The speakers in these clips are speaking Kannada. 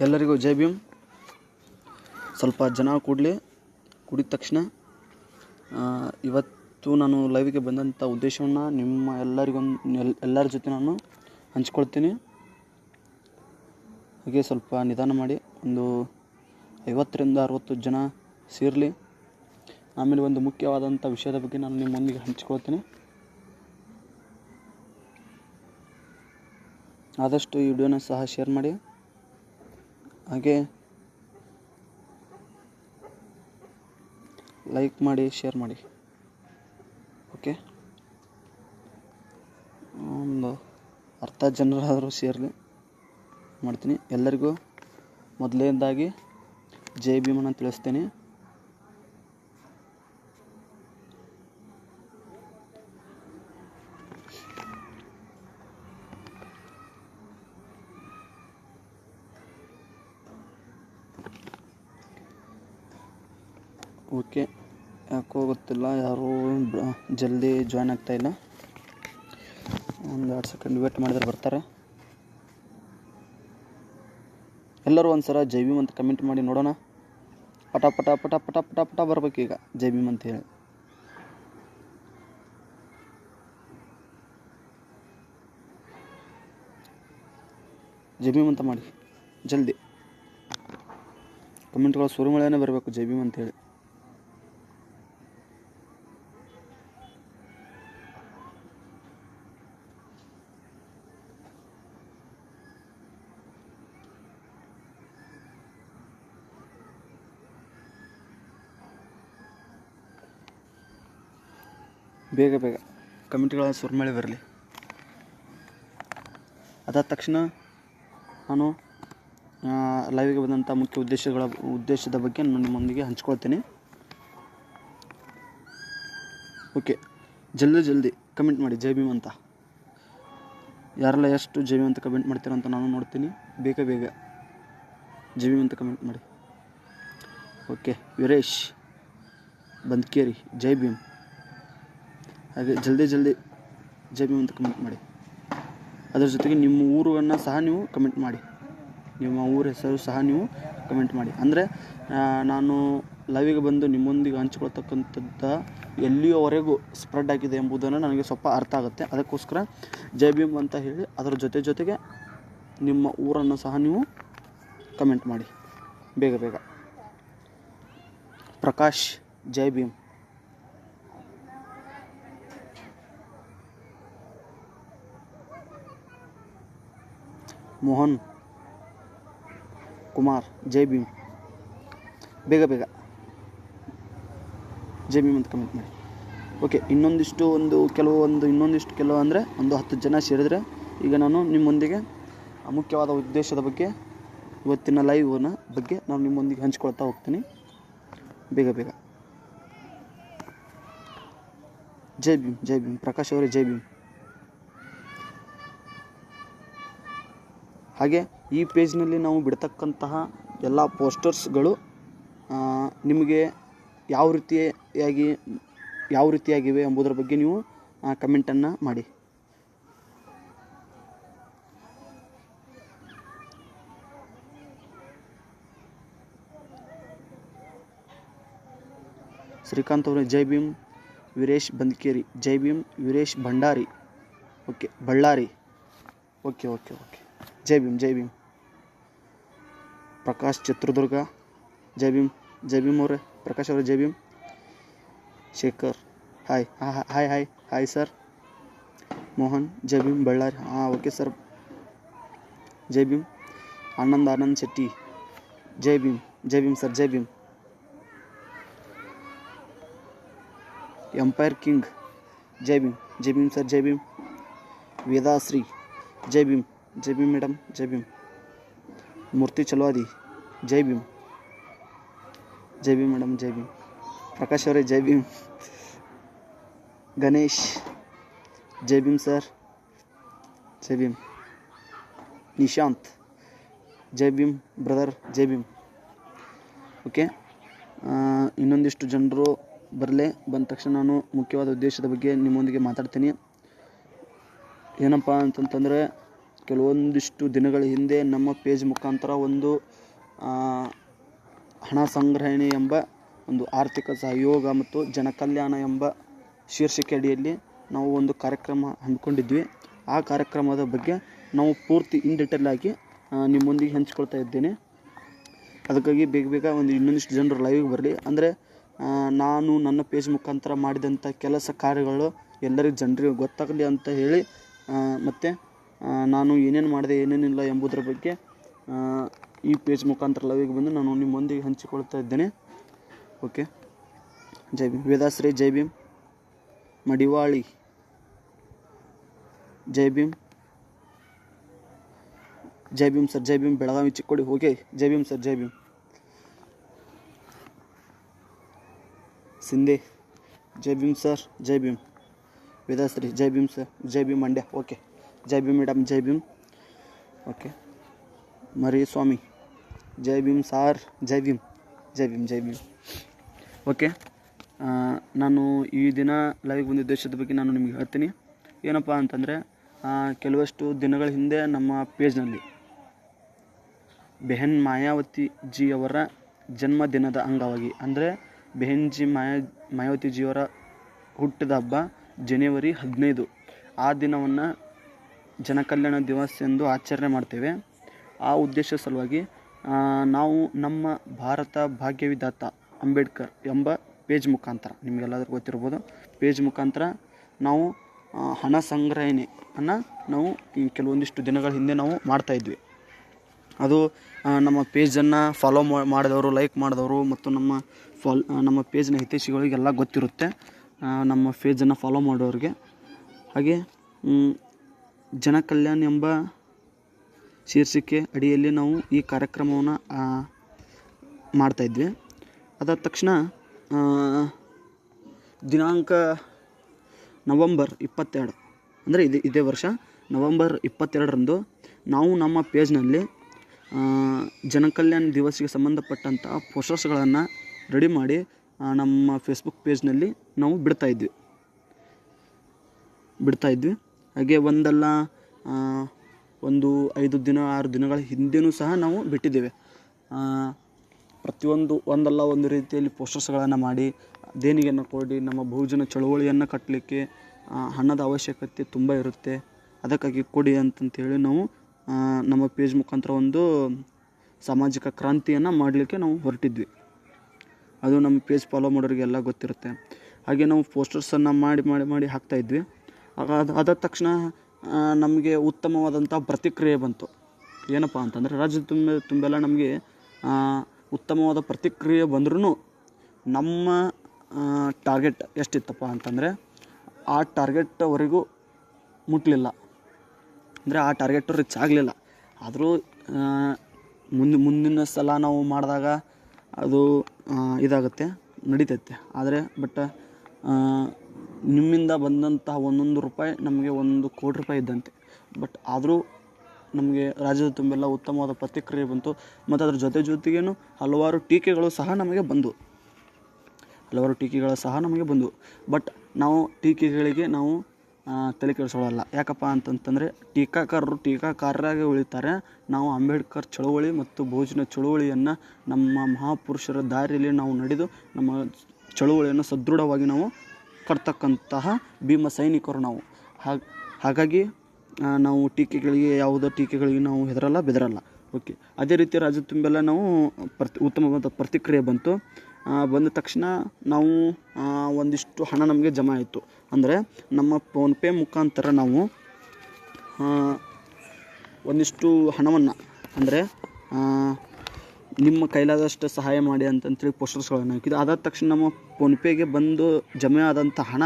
ಎಲ್ಲರಿಗೂ ಜೈ ಭೀಮ್. ಸ್ವಲ್ಪ ಜನ ಕೂಡಿದ ತಕ್ಷಣ ಇವತ್ತು ನಾನು ಲೈವ್ಗೆ ಬಂದಂಥ ಉದ್ದೇಶವನ್ನು ನಿಮ್ಮ ಎಲ್ಲರ ಜೊತೆ ನಾನು ಹಂಚ್ಕೊಳ್ತೀನಿ. ಹಾಗೆ ಸ್ವಲ್ಪ ನಿಧಾನ ಮಾಡಿ, ಒಂದು 50ರಿಂದ 60 ಜನ ಸೇರಲಿ. ಆಮೇಲೆ ಒಂದು ಮುಖ್ಯವಾದಂಥ ವಿಷಯದ ಬಗ್ಗೆ ನಾನು ನಿಮ್ಮೊಂದಿಗೆ ಹಂಚ್ಕೊಳ್ತೀನಿ. ಆದಷ್ಟು ಈ ವಿಡಿಯೋನ ಸಹ ಶೇರ್ ಮಾಡಿ. ಹಾಗೆ ಲೈಕ್ ಮಾಡಿ, ಶೇರ್ ಮಾಡಿ. ಓಕೆ, ಒಂದು 10 ಜನರಾದರೂ ಸೇರಲಿ ಮಾಡ್ತೀನಿ. ಎಲ್ಲರಿಗೂ ಮೊದಲನೇದಾಗಿ ಜೈ ಭೀಮನ್ನು ತಿಳಿಸ್ತೇನೆ. ಓಕೆ, ಯಾಕೋ ಗೊತ್ತಿಲ್ಲ, ಯಾರೂ ಜಲ್ದಿ ಜಾಯ್ನ್ ಆಗ್ತಾಯಿಲ್ಲ. ಒಂದು 2 ಸೆಕೆಂಡ್ ವೇಟ್ ಮಾಡಿದ್ರೆ ಬರ್ತಾರೆ. ಎಲ್ಲರೂ ಒಂದು ಸಲ ಜೈ ಭೀಮ್ ಅಂತ ಕಮೆಂಟ್ ಮಾಡಿ ನೋಡೋಣ. ಪಟ ಪಟ ಪಟ ಪಟ ಪಟ ಪಟ ಬರ್ಬೇಕೀಗ ಜೈ ಭೀಮ್ ಅಂತ ಹೇಳಿ. ಜೈ ಭೀಮ್ ಅಂತ ಮಾಡಿ ಜಲ್ದಿ. ಕಮೆಂಟ್ಗಳು ಸುರುಮಳೆನೇ ಬರಬೇಕು ಜೈ ಭೀಮ್ ಅಂತ ಹೇಳಿ. ಬೇಗ ಬೇಗ ಕಮೆಂಟ್ಗಳ ಸುರುಮಳೆ ಬರಲಿ. ಅದಾದ ತಕ್ಷಣ ನಾನು ಲೈವ್ಗೆ ಬಂದಂಥ ಮುಖ್ಯ ಉದ್ದೇಶದ ಬಗ್ಗೆ ನಾನು ನಿಮ್ಮೊಂದಿಗೆ ಹಂಚ್ಕೊಳ್ತೀನಿ. ಓಕೆ, ಜಲ್ದಿ ಕಮೆಂಟ್ ಮಾಡಿ ಜೈ ಭೀಮ್ ಅಂತ. ಯಾರೆಲ್ಲ ಎಷ್ಟು ಜೈ ಭೀಮ್ ಅಂತ ಕಮೆಂಟ್ ಮಾಡ್ತೀರ ಅಂತ ನಾನು ನೋಡ್ತೀನಿ. ಬೇಗ ಜೈ ಭೀಮ್ ಅಂತ ಕಮೆಂಟ್ ಮಾಡಿ. ಓಕೆ, ವೀರೇಶ್ ಬಂದ್ಕೇರಿ ಜೈ ಭೀಮ್. ಹಾಗೆ ಜಲ್ದಿ ಜೈ ಭೀಮ್ ಅಂತ ಕಮೆಂಟ್ ಮಾಡಿ. ಅದರ ಜೊತೆಗೆ ನಿಮ್ಮ ಊರನ್ನು ಸಹ ನೀವು ಕಮೆಂಟ್ ಮಾಡಿ, ನಿಮ್ಮ ಊರ ಹೆಸರು ಸಹ ನೀವು ಕಮೆಂಟ್ ಮಾಡಿ. ಅಂದರೆ ನಾನು ಲೈವಿಗೆ ಬಂದು ನಿಮ್ಮೊಂದಿಗೆ ಹಂಚ್ಕೊಳ್ತಕ್ಕಂಥದ್ದು ಎಲ್ಲಿಯವರೆಗೂ ಸ್ಪ್ರೆಡ್ ಆಗಿದೆ ಎಂಬುದನ್ನು ನನಗೆ ಸ್ವಲ್ಪ ಅರ್ಥ ಆಗುತ್ತೆ. ಅದಕ್ಕೋಸ್ಕರ ಜೈ ಭೀಮ್ ಅಂತ ಹೇಳಿ ಅದರ ಜೊತೆಗೆ ನಿಮ್ಮ ಊರನ್ನು ಸಹ ನೀವು ಕಮೆಂಟ್ ಮಾಡಿ ಬೇಗ. ಪ್ರಕಾಶ್ ಜೈ ಭೀಮ್. ಮೋಹನ್ ಕುಮಾರ್ ಜೈ ಭೀಮ್. ಬೇಗ ಜೈ ಭೀಮ್ ಅಂತ ಕಮೆಂಟ್ ಮಾಡಿ. ಓಕೆ, ಇನ್ನೊಂದಿಷ್ಟು ಕೆಲವು ಅಂದರೆ ಒಂದು 10 ಜನ ಸೇರಿದರೆ ಈಗ ನಾನು ನಿಮ್ಮೊಂದಿಗೆ ಮುಖ್ಯವಾದ ಉದ್ದೇಶದ ಬಗ್ಗೆ, ಇವತ್ತಿನ ಲೈವ್ನ ಬಗ್ಗೆ ನಾನು ನಿಮ್ಮೊಂದಿಗೆ ಹಂಚ್ಕೊಳ್ತಾ ಹೋಗ್ತೀನಿ. ಬೇಗ ಜೈ ಭೀಮ್. ಪ್ರಕಾಶ್ ಅವರೇ ಜೈ ಭೀಮ್. ಹಾಗೆ ಈ ಪೇಜ್ನಲ್ಲಿ ನಾವು ಬಿಡ್ತಕ್ಕಂತಹ ಎಲ್ಲ ಪೋಸ್ಟರ್ಸ್ಗಳು ನಿಮಗೆ ಯಾವ ರೀತಿಯಾಗಿವೆ ಎಂಬುದರ ಬಗ್ಗೆ ನೀವು ಕಮೆಂಟನ್ನು ಮಾಡಿ. ಶ್ರೀಕಾಂತ್ ಅವರೇ ಜೈ ಭೀಮ್. ವೀರೇಶ್ ಬಂದ್ಕೇರಿ ಜೈ ಭೀಮ್. Veeresh Bhandari okay Bellary okay Jai Bhim. ಪ್ರಕಾಶ್ ಚಿತ್ರದುರ್ಗ ಜೈ ಭೀಮ್ ಅವರೇ. ಪ್ರಕಾಶ್ ಅವರೇ Jai Bhim. Shekhar hi sir. Mohan Jai Bhim Bellary. Okay sir, Jai Bhim. Anand Shetty Jai Bhim sir. Jai Bhim. Empire king Jai Bhim sir. Jai Bhim. Vedashree Jai Bhim madam. Jai Bhim. Murthy Chalavadi Jai Bhim madam. Jai Bhim. Prakash ಅವರೇ ಜೈ ಭೀಮ್. ಗಣೇಶ್ ಜೈ ಭೀಮ್ ಸರ್. ಜೈ ಭೀಮ್. ನಿಶಾಂತ್ ಜೈ ಭೀಮ್ ಬ್ರದರ್. ಜೈ ಭೀಮ್. ಓಕೆ, ಇನ್ನೊಂದಿಷ್ಟು ಜನರು ಬಂದ ತಕ್ಷಣ ನಾನು ಮುಖ್ಯವಾದ ಉದ್ದೇಶದ ಬಗ್ಗೆ ನಿಮ್ಮೊಂದಿಗೆ ಮಾತಾಡ್ತೀನಿ. ಏನಪ್ಪ ಅಂತಂತಂದರೆ ಕೆಲವೊಂದಿಷ್ಟು ದಿನಗಳ ಹಿಂದೆ ನಮ್ಮ ಪೇಜ್ ಮುಖಾಂತರ ಒಂದು ಹಣ ಸಂಗ್ರಹಣೆ ಎಂಬ ಒಂದು ಆರ್ಥಿಕ ಸಹಯೋಗ ಮತ್ತು ಜನಕಲ್ಯಾಣ ಎಂಬ ಶೀರ್ಷಿಕೆ ಅಡಿಯಲ್ಲಿ ನಾವು ಒಂದು ಕಾರ್ಯಕ್ರಮ ಹಮ್ಮಿಕೊಂಡಿದ್ವಿ. ಆ ಕಾರ್ಯಕ್ರಮದ ಬಗ್ಗೆ ನಾವು ಪೂರ್ತಿ ಇನ್ ಡೀಟೇಲ್ ಆಗಿ ನಿಮ್ಮೊಂದಿಗೆ ಹಂಚಿಕೊಳ್ತಾ ಇದ್ದೇನೆ. ಅದಕ್ಕಾಗಿ ಬೇಗ ಒಂದು ಇನ್ನೊಂದಿಷ್ಟು ಜನರು ಲೈವ್ಗೆ ಬರಲಿ. ಅಂದರೆ ನಾನು ನನ್ನ ಪೇಜ್ ಮುಖಾಂತರ ಮಾಡಿದಂಥ ಕೆಲಸ ಕಾರ್ಯಗಳು ಎಲ್ಲರಿಗೂ ಜನರಿಗೆ ಗೊತ್ತಾಗಲಿ ಅಂತ ಹೇಳಿ ಮತ್ತು ನಾನು ಏನೇನು ಮಾಡಿದೆ ಏನೇನಿಲ್ಲ ಎಂಬುದರ ಬಗ್ಗೆ ಈ ಪೇಜ್ ಮುಖಾಂತರ ಲೈವ್ಗೆ ಬಂದು ನಾನು ನಿಮ್ಮೊಂದಿಗೆ ಹಂಚಿಕೊಳ್ತಾ ಇದ್ದೇನೆ. ಓಕೆ, ಜೈ ಭೀಮ್. ವೇದಾಶ್ರೀ ಜೈ ಭೀಮ್. ಮಡಿವಾಳಿ ಜೈ ಭೀಮ್. ಜೈ Bhim sir, Jai Bhim. Belagavi Chikkodi okay, Jai Bhim sir, Jai Bhim. Shinde ಜೈ Bhim sir, Jai Bhim. Vedashree Jai Bhim sir, Jai Bhim. Mandya okay, Jai Bhim madam, Jai Bhim. Okay, Mariswamy ಜೈ ಭೀಮ್ ಸಾರ್, ಜೈ ಭೀಮ್, ಜೈ ಭೀಮ್, ಜೈ ಭೀಮ್. ಓಕೆ, ನಾನು ಈ ದಿನ ಲೈವ್ ಬಂದ ಉದ್ದೇಶದ ಬಗ್ಗೆ ನಾನು ನಿಮಗೆ ಹೇಳ್ತೀನಿ. ಏನಪ್ಪ ಅಂತಂದರೆ ಕೆಲವಷ್ಟು ದಿನಗಳ ಹಿಂದೆ ನಮ್ಮ ಪೇಜ್ನಲ್ಲಿ ಬೆಹನ್ ಮಾಯಾವತಿ ಜಿಯವರ ಜನ್ಮದಿನದ ಅಂಗವಾಗಿ, ಅಂದರೆ ಬೆಹನ್ ಜಿ ಮಾಯಾವತಿ ಜಿಯವರ ಹುಟ್ಟಿದ ಹಬ್ಬ ಜನವರಿ 15. ಆ ದಿನವನ್ನು ಜನಕಲ್ಯಾಣ ದಿವಸ ಎಂದು ಆಚರಣೆ ಮಾಡ್ತೇವೆ. ಆ ಉದ್ದೇಶ ಸಲುವಾಗಿ ನಾವು ನಮ್ಮ ಭಾರತ ಭಾಗ್ಯವಿಧಾತ ಅಂಬೇಡ್ಕರ್ ಎಂಬ ಪೇಜ್ ಮುಖಾಂತರ, ನಿಮಗೆಲ್ಲರಿಗೂ ಗೊತ್ತಿರ್ಬೋದು, ಪೇಜ್ ಮುಖಾಂತರ ನಾವು ಹಣ ಸಂಗ್ರಹಣೆಯನ್ನು ನಾವು ಕೆಲವೊಂದಿಷ್ಟು ದಿನಗಳ ಹಿಂದೆ ನಾವು ಮಾಡ್ತಾಯಿದ್ವಿ. ಅದು ನಮ್ಮ ಪೇಜನ್ನು ಫಾಲೋ ಮಾಡಿದವರು, ಲೈಕ್ ಮಾಡಿದವರು ಮತ್ತು ನಮ್ಮ ಪೇಜ್ನ ಹಿತೈಷಿಗಳಿಗೆಲ್ಲ ಗೊತ್ತಿರುತ್ತೆ, ನಮ್ಮ ಪೇಜನ್ನು ಫಾಲೋ ಮಾಡೋರಿಗೆ. ಹಾಗೆ ಜನಕಲ್ಯಾಣ ಎಂಬ ಶೀರ್ಷಿಕೆ ಅಡಿಯಲ್ಲಿ ನಾವು ಈ ಕಾರ್ಯಕ್ರಮವನ್ನು ಮಾಡ್ತಾಯಿದ್ವಿ. ಅದಾದ ತಕ್ಷಣ ದಿನಾಂಕ ನವಂಬರ್ 22, ಅಂದರೆ ಇದೇ ವರ್ಷ ನವಂಬರ್ 22ರಂದು ನಾವು ನಮ್ಮ ಪೇಜ್ನಲ್ಲಿ ಜನಕಲ್ಯಾಣ ದಿವಸಿಗೆ ಸಂಬಂಧಪಟ್ಟಂಥ ಪೋಸ್ಟರ್ಸ್ಗಳನ್ನು ರೆಡಿ ಮಾಡಿ ನಮ್ಮ ಫೇಸ್ಬುಕ್ ಪೇಜ್ನಲ್ಲಿ ನಾವು ಬಿಡ್ತಾಯಿದ್ವಿ. ಹಾಗೆ ಒಂದಲ್ಲ ಒಂದು 5 ದಿನ 6 ದಿನಗಳ ಹಿಂದೆಯೂ ಸಹ ನಾವು ಬಿಟ್ಟಿದ್ದೇವೆ. ಪ್ರತಿಯೊಂದು ಒಂದಲ್ಲ ಒಂದು ರೀತಿಯಲ್ಲಿ ಪೋಸ್ಟರ್ಸ್ಗಳನ್ನು ಮಾಡಿ ದೇಣಿಗೆಯನ್ನು ಕೊಡಿ. ನಮ್ಮ ಬಹುಜನ ಚಳುವಳಿಯನ್ನು ಕಟ್ಟಲಿಕ್ಕೆ ಹಣದ ಅವಶ್ಯಕತೆ ತುಂಬ ಇರುತ್ತೆ, ಅದಕ್ಕಾಗಿ ಕೊಡಿ ಅಂತಂತೇಳಿ ನಾವು ನಮ್ಮ ಪೇಜ್ ಮುಖಾಂತರ ಒಂದು ಸಾಮಾಜಿಕ ಕ್ರಾಂತಿಯನ್ನು ಮಾಡಲಿಕ್ಕೆ ನಾವು ಹೊರಟಿದ್ವಿ. ಅದು ನಮ್ಮ ಪೇಜ್ ಫಾಲೋ ಮಾಡೋರಿಗೆಲ್ಲ ಗೊತ್ತಿರುತ್ತೆ. ಹಾಗೆ ನಾವು ಪೋಸ್ಟರ್ಸನ್ನು ಮಾಡಿ ಹಾಕ್ತಾಯಿದ್ವಿ. ಅದಾದ ತಕ್ಷಣ ನಮಗೆ ಉತ್ತಮವಾದಂಥ ಪ್ರತಿಕ್ರಿಯೆ ಬಂತು. ಏನಪ್ಪ ಅಂತಂದರೆ ರಾಜ್ಯದ ತುಂಬೆಲ್ಲ ನಮಗೆ ಉತ್ತಮವಾದ ಪ್ರತಿಕ್ರಿಯೆ ಬಂದ್ರೂ ನಮ್ಮ ಟಾರ್ಗೆಟ್ ಎಷ್ಟಿತ್ತಪ್ಪ ಅಂತಂದರೆ ಆ ಟಾರ್ಗೆಟ್ವರೆಗೂ ಮುಟ್ಟಲಿಲ್ಲ, ಅಂದರೆ ಆ ಟಾರ್ಗೆಟ್ ರೀಚ್ ಆಗಲಿಲ್ಲ. ಆದರೂ ಮುಂದಿನ ಸಲ ನಾವು ಮಾಡಿದಾಗ ಅದು ಇದಾಗುತ್ತೆ, ನಡೀತೈತೆ. ಆದರೆ ನಿಮ್ಮಿಂದ ಬಂದಂತಹ ಒಂದೊಂದು ರೂಪಾಯಿ ನಮಗೆ 1 ಕೋಟಿ ರೂಪಾಯಿ ಇದ್ದಂತೆ. ಆದರೂ ನಮಗೆ ರಾಜ್ಯದ ತುಂಬೆಲ್ಲ ಉತ್ತಮವಾದ ಪ್ರತಿಕ್ರಿಯೆ ಬಂತು. ಮತ್ತು ಅದರ ಜೊತೆಗೇನು ಹಲವಾರು ಟೀಕೆಗಳು ಸಹ ನಮಗೆ ಬಂದವು. ಬಟ್ ನಾವು ಟೀಕೆಗಳಿಗೆ ನಾವು ತಲೆ ಕೆಡಿಸ್ಕೊಳ್ಳಲ್ಲ. ಯಾಕಪ್ಪ ಅಂತಂತಂದರೆ ಟೀಕಾಕಾರರು ಟೀಕಾಕಾರರಾಗಿ ಉಳಿತಾರೆ. ನಾವು ಅಂಬೇಡ್ಕರ್ ಚಳುವಳಿ ಮತ್ತು ಬಹುಜನ ಚಳುವಳಿಯನ್ನು ನಮ್ಮ ಮಹಾಪುರುಷರ ದಾರಿಯಲ್ಲಿ ನಾವು ನಡೆದು ನಮ್ಮ ಚಳುವಳಿಯನ್ನು ಸದೃಢವಾಗಿ ನಾವು ಕಟ್ತಕ್ಕಂತಹ ಭೀಮ ಸೈನಿಕರು ನಾವು. ಹಾಗಾಗಿ ನಾವು ಯಾವುದೋ ಟೀಕೆಗಳಿಗೆ ನಾವು ಹೆದರಲ್ಲ, ಬೆದರಲ್ಲ. ಓಕೆ, ಅದೇ ರೀತಿ ರಾಜ್ಯದ ತುಂಬೆಲ್ಲ ನಾವು ಉತ್ತಮವಾದ ಪ್ರತಿಕ್ರಿಯೆ ಬಂದ ತಕ್ಷಣ ನಾವು ಒಂದಿಷ್ಟು ಹಣ ನಮಗೆ ಜಮಾ ಆಯಿತು. ಅಂದರೆ ನಮ್ಮ ಫೋನ್ಪೇ ಮುಖಾಂತರ ನಾವು ಒಂದಿಷ್ಟು ಹಣವನ್ನು, ಅಂದರೆ ನಿಮ್ಮ ಕೈಲಾದಷ್ಟು ಸಹಾಯ ಮಾಡಿ ಅಂತಂತೇಳಿ ಪೋಸ್ಟರ್ಸ್ಗಳನ್ನು ಹಾಕಿದ್ದು. ಅದಾದ ತಕ್ಷಣ ನಮ್ಮ ಫೋನ್ಪೇಗೆ ಬಂದು ಜಮೆ ಆದಂಥ ಹಣ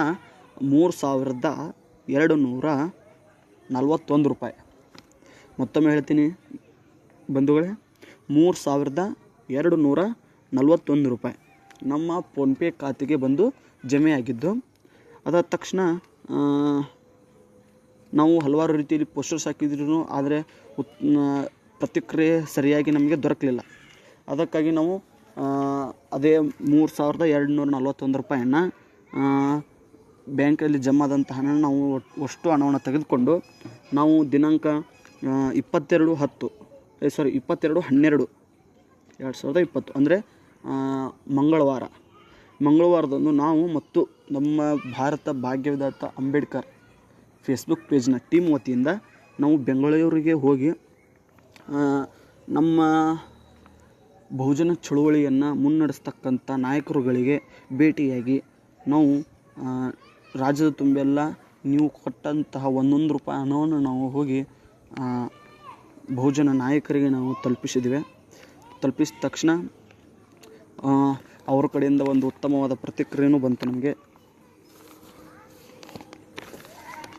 3241 ರೂಪಾಯಿ. ಮತ್ತೊಮ್ಮೆ ಹೇಳ್ತೀನಿ ಬಂಧುಗಳೇ, 3241 ರೂಪಾಯಿ ನಮ್ಮ ಫೋನ್ಪೇ ಖಾತೆಗೆ ಬಂದು ಜಮೆಯಾಗಿದ್ದು. ಅದಾದ ತಕ್ಷಣ ನಾವು ಹಲವಾರು ರೀತಿಯಲ್ಲಿ ಪೋಸ್ಟರ್ಸ್ ಹಾಕಿದ್ರೂ ಆದರೆ ಪ್ರತಿಕ್ರಿಯೆ ಸರಿಯಾಗಿ ನಮಗೆ ದೊರಕಲಿಲ್ಲ. ಅದಕ್ಕಾಗಿ ನಾವು ಅದೇ 3241 ರೂಪಾಯಿಯನ್ನು ಬ್ಯಾಂಕಲ್ಲಿ ಜಮಾದಂಥ ಹಣ ನಾವು ಅಷ್ಟು ಹಣವನ್ನು ತೆಗೆದುಕೊಂಡು ನಾವು ದಿನಾಂಕ 22/12/2020 ಅಂದರೆ ಮಂಗಳವಾರದಂದು ನಾವು ಮತ್ತು ನಮ್ಮ ಭಾರತ ಭಾಗ್ಯವಿಧಾತ ಅಂಬೇಡ್ಕರ್ ಫೇಸ್ಬುಕ್ ಪೇಜ್ನ ಟೀಮ್ ವತಿಯಿಂದ ನಾವು ಬೆಂಗಳೂರಿಗೆ ಹೋಗಿ ನಮ್ಮ ಬಹುಜನ ಚಳುವಳಿಯನ್ನು ಮುನ್ನಡೆಸ್ತಕ್ಕಂಥ ನಾಯಕರುಗಳಿಗೆ ಭೇಟಿಯಾಗಿ ನಾವು ರಾಜ್ಯದ ತುಂಬೆಲ್ಲ ನೀವು ಕೊಟ್ಟಂತಹ 1 ರೂಪಾಯಿ ಹಣವನ್ನು ನಾವು ಹೋಗಿ ಬಹುಜನ ನಾಯಕರಿಗೆ ನಾವು ತಲುಪಿಸಿದ ತಕ್ಷಣ ಅವರ ಕಡೆಯಿಂದ ಒಂದು ಉತ್ತಮವಾದ ಪ್ರತಿಕ್ರಿಯೆಯೂ ಬಂತು. ನಮಗೆ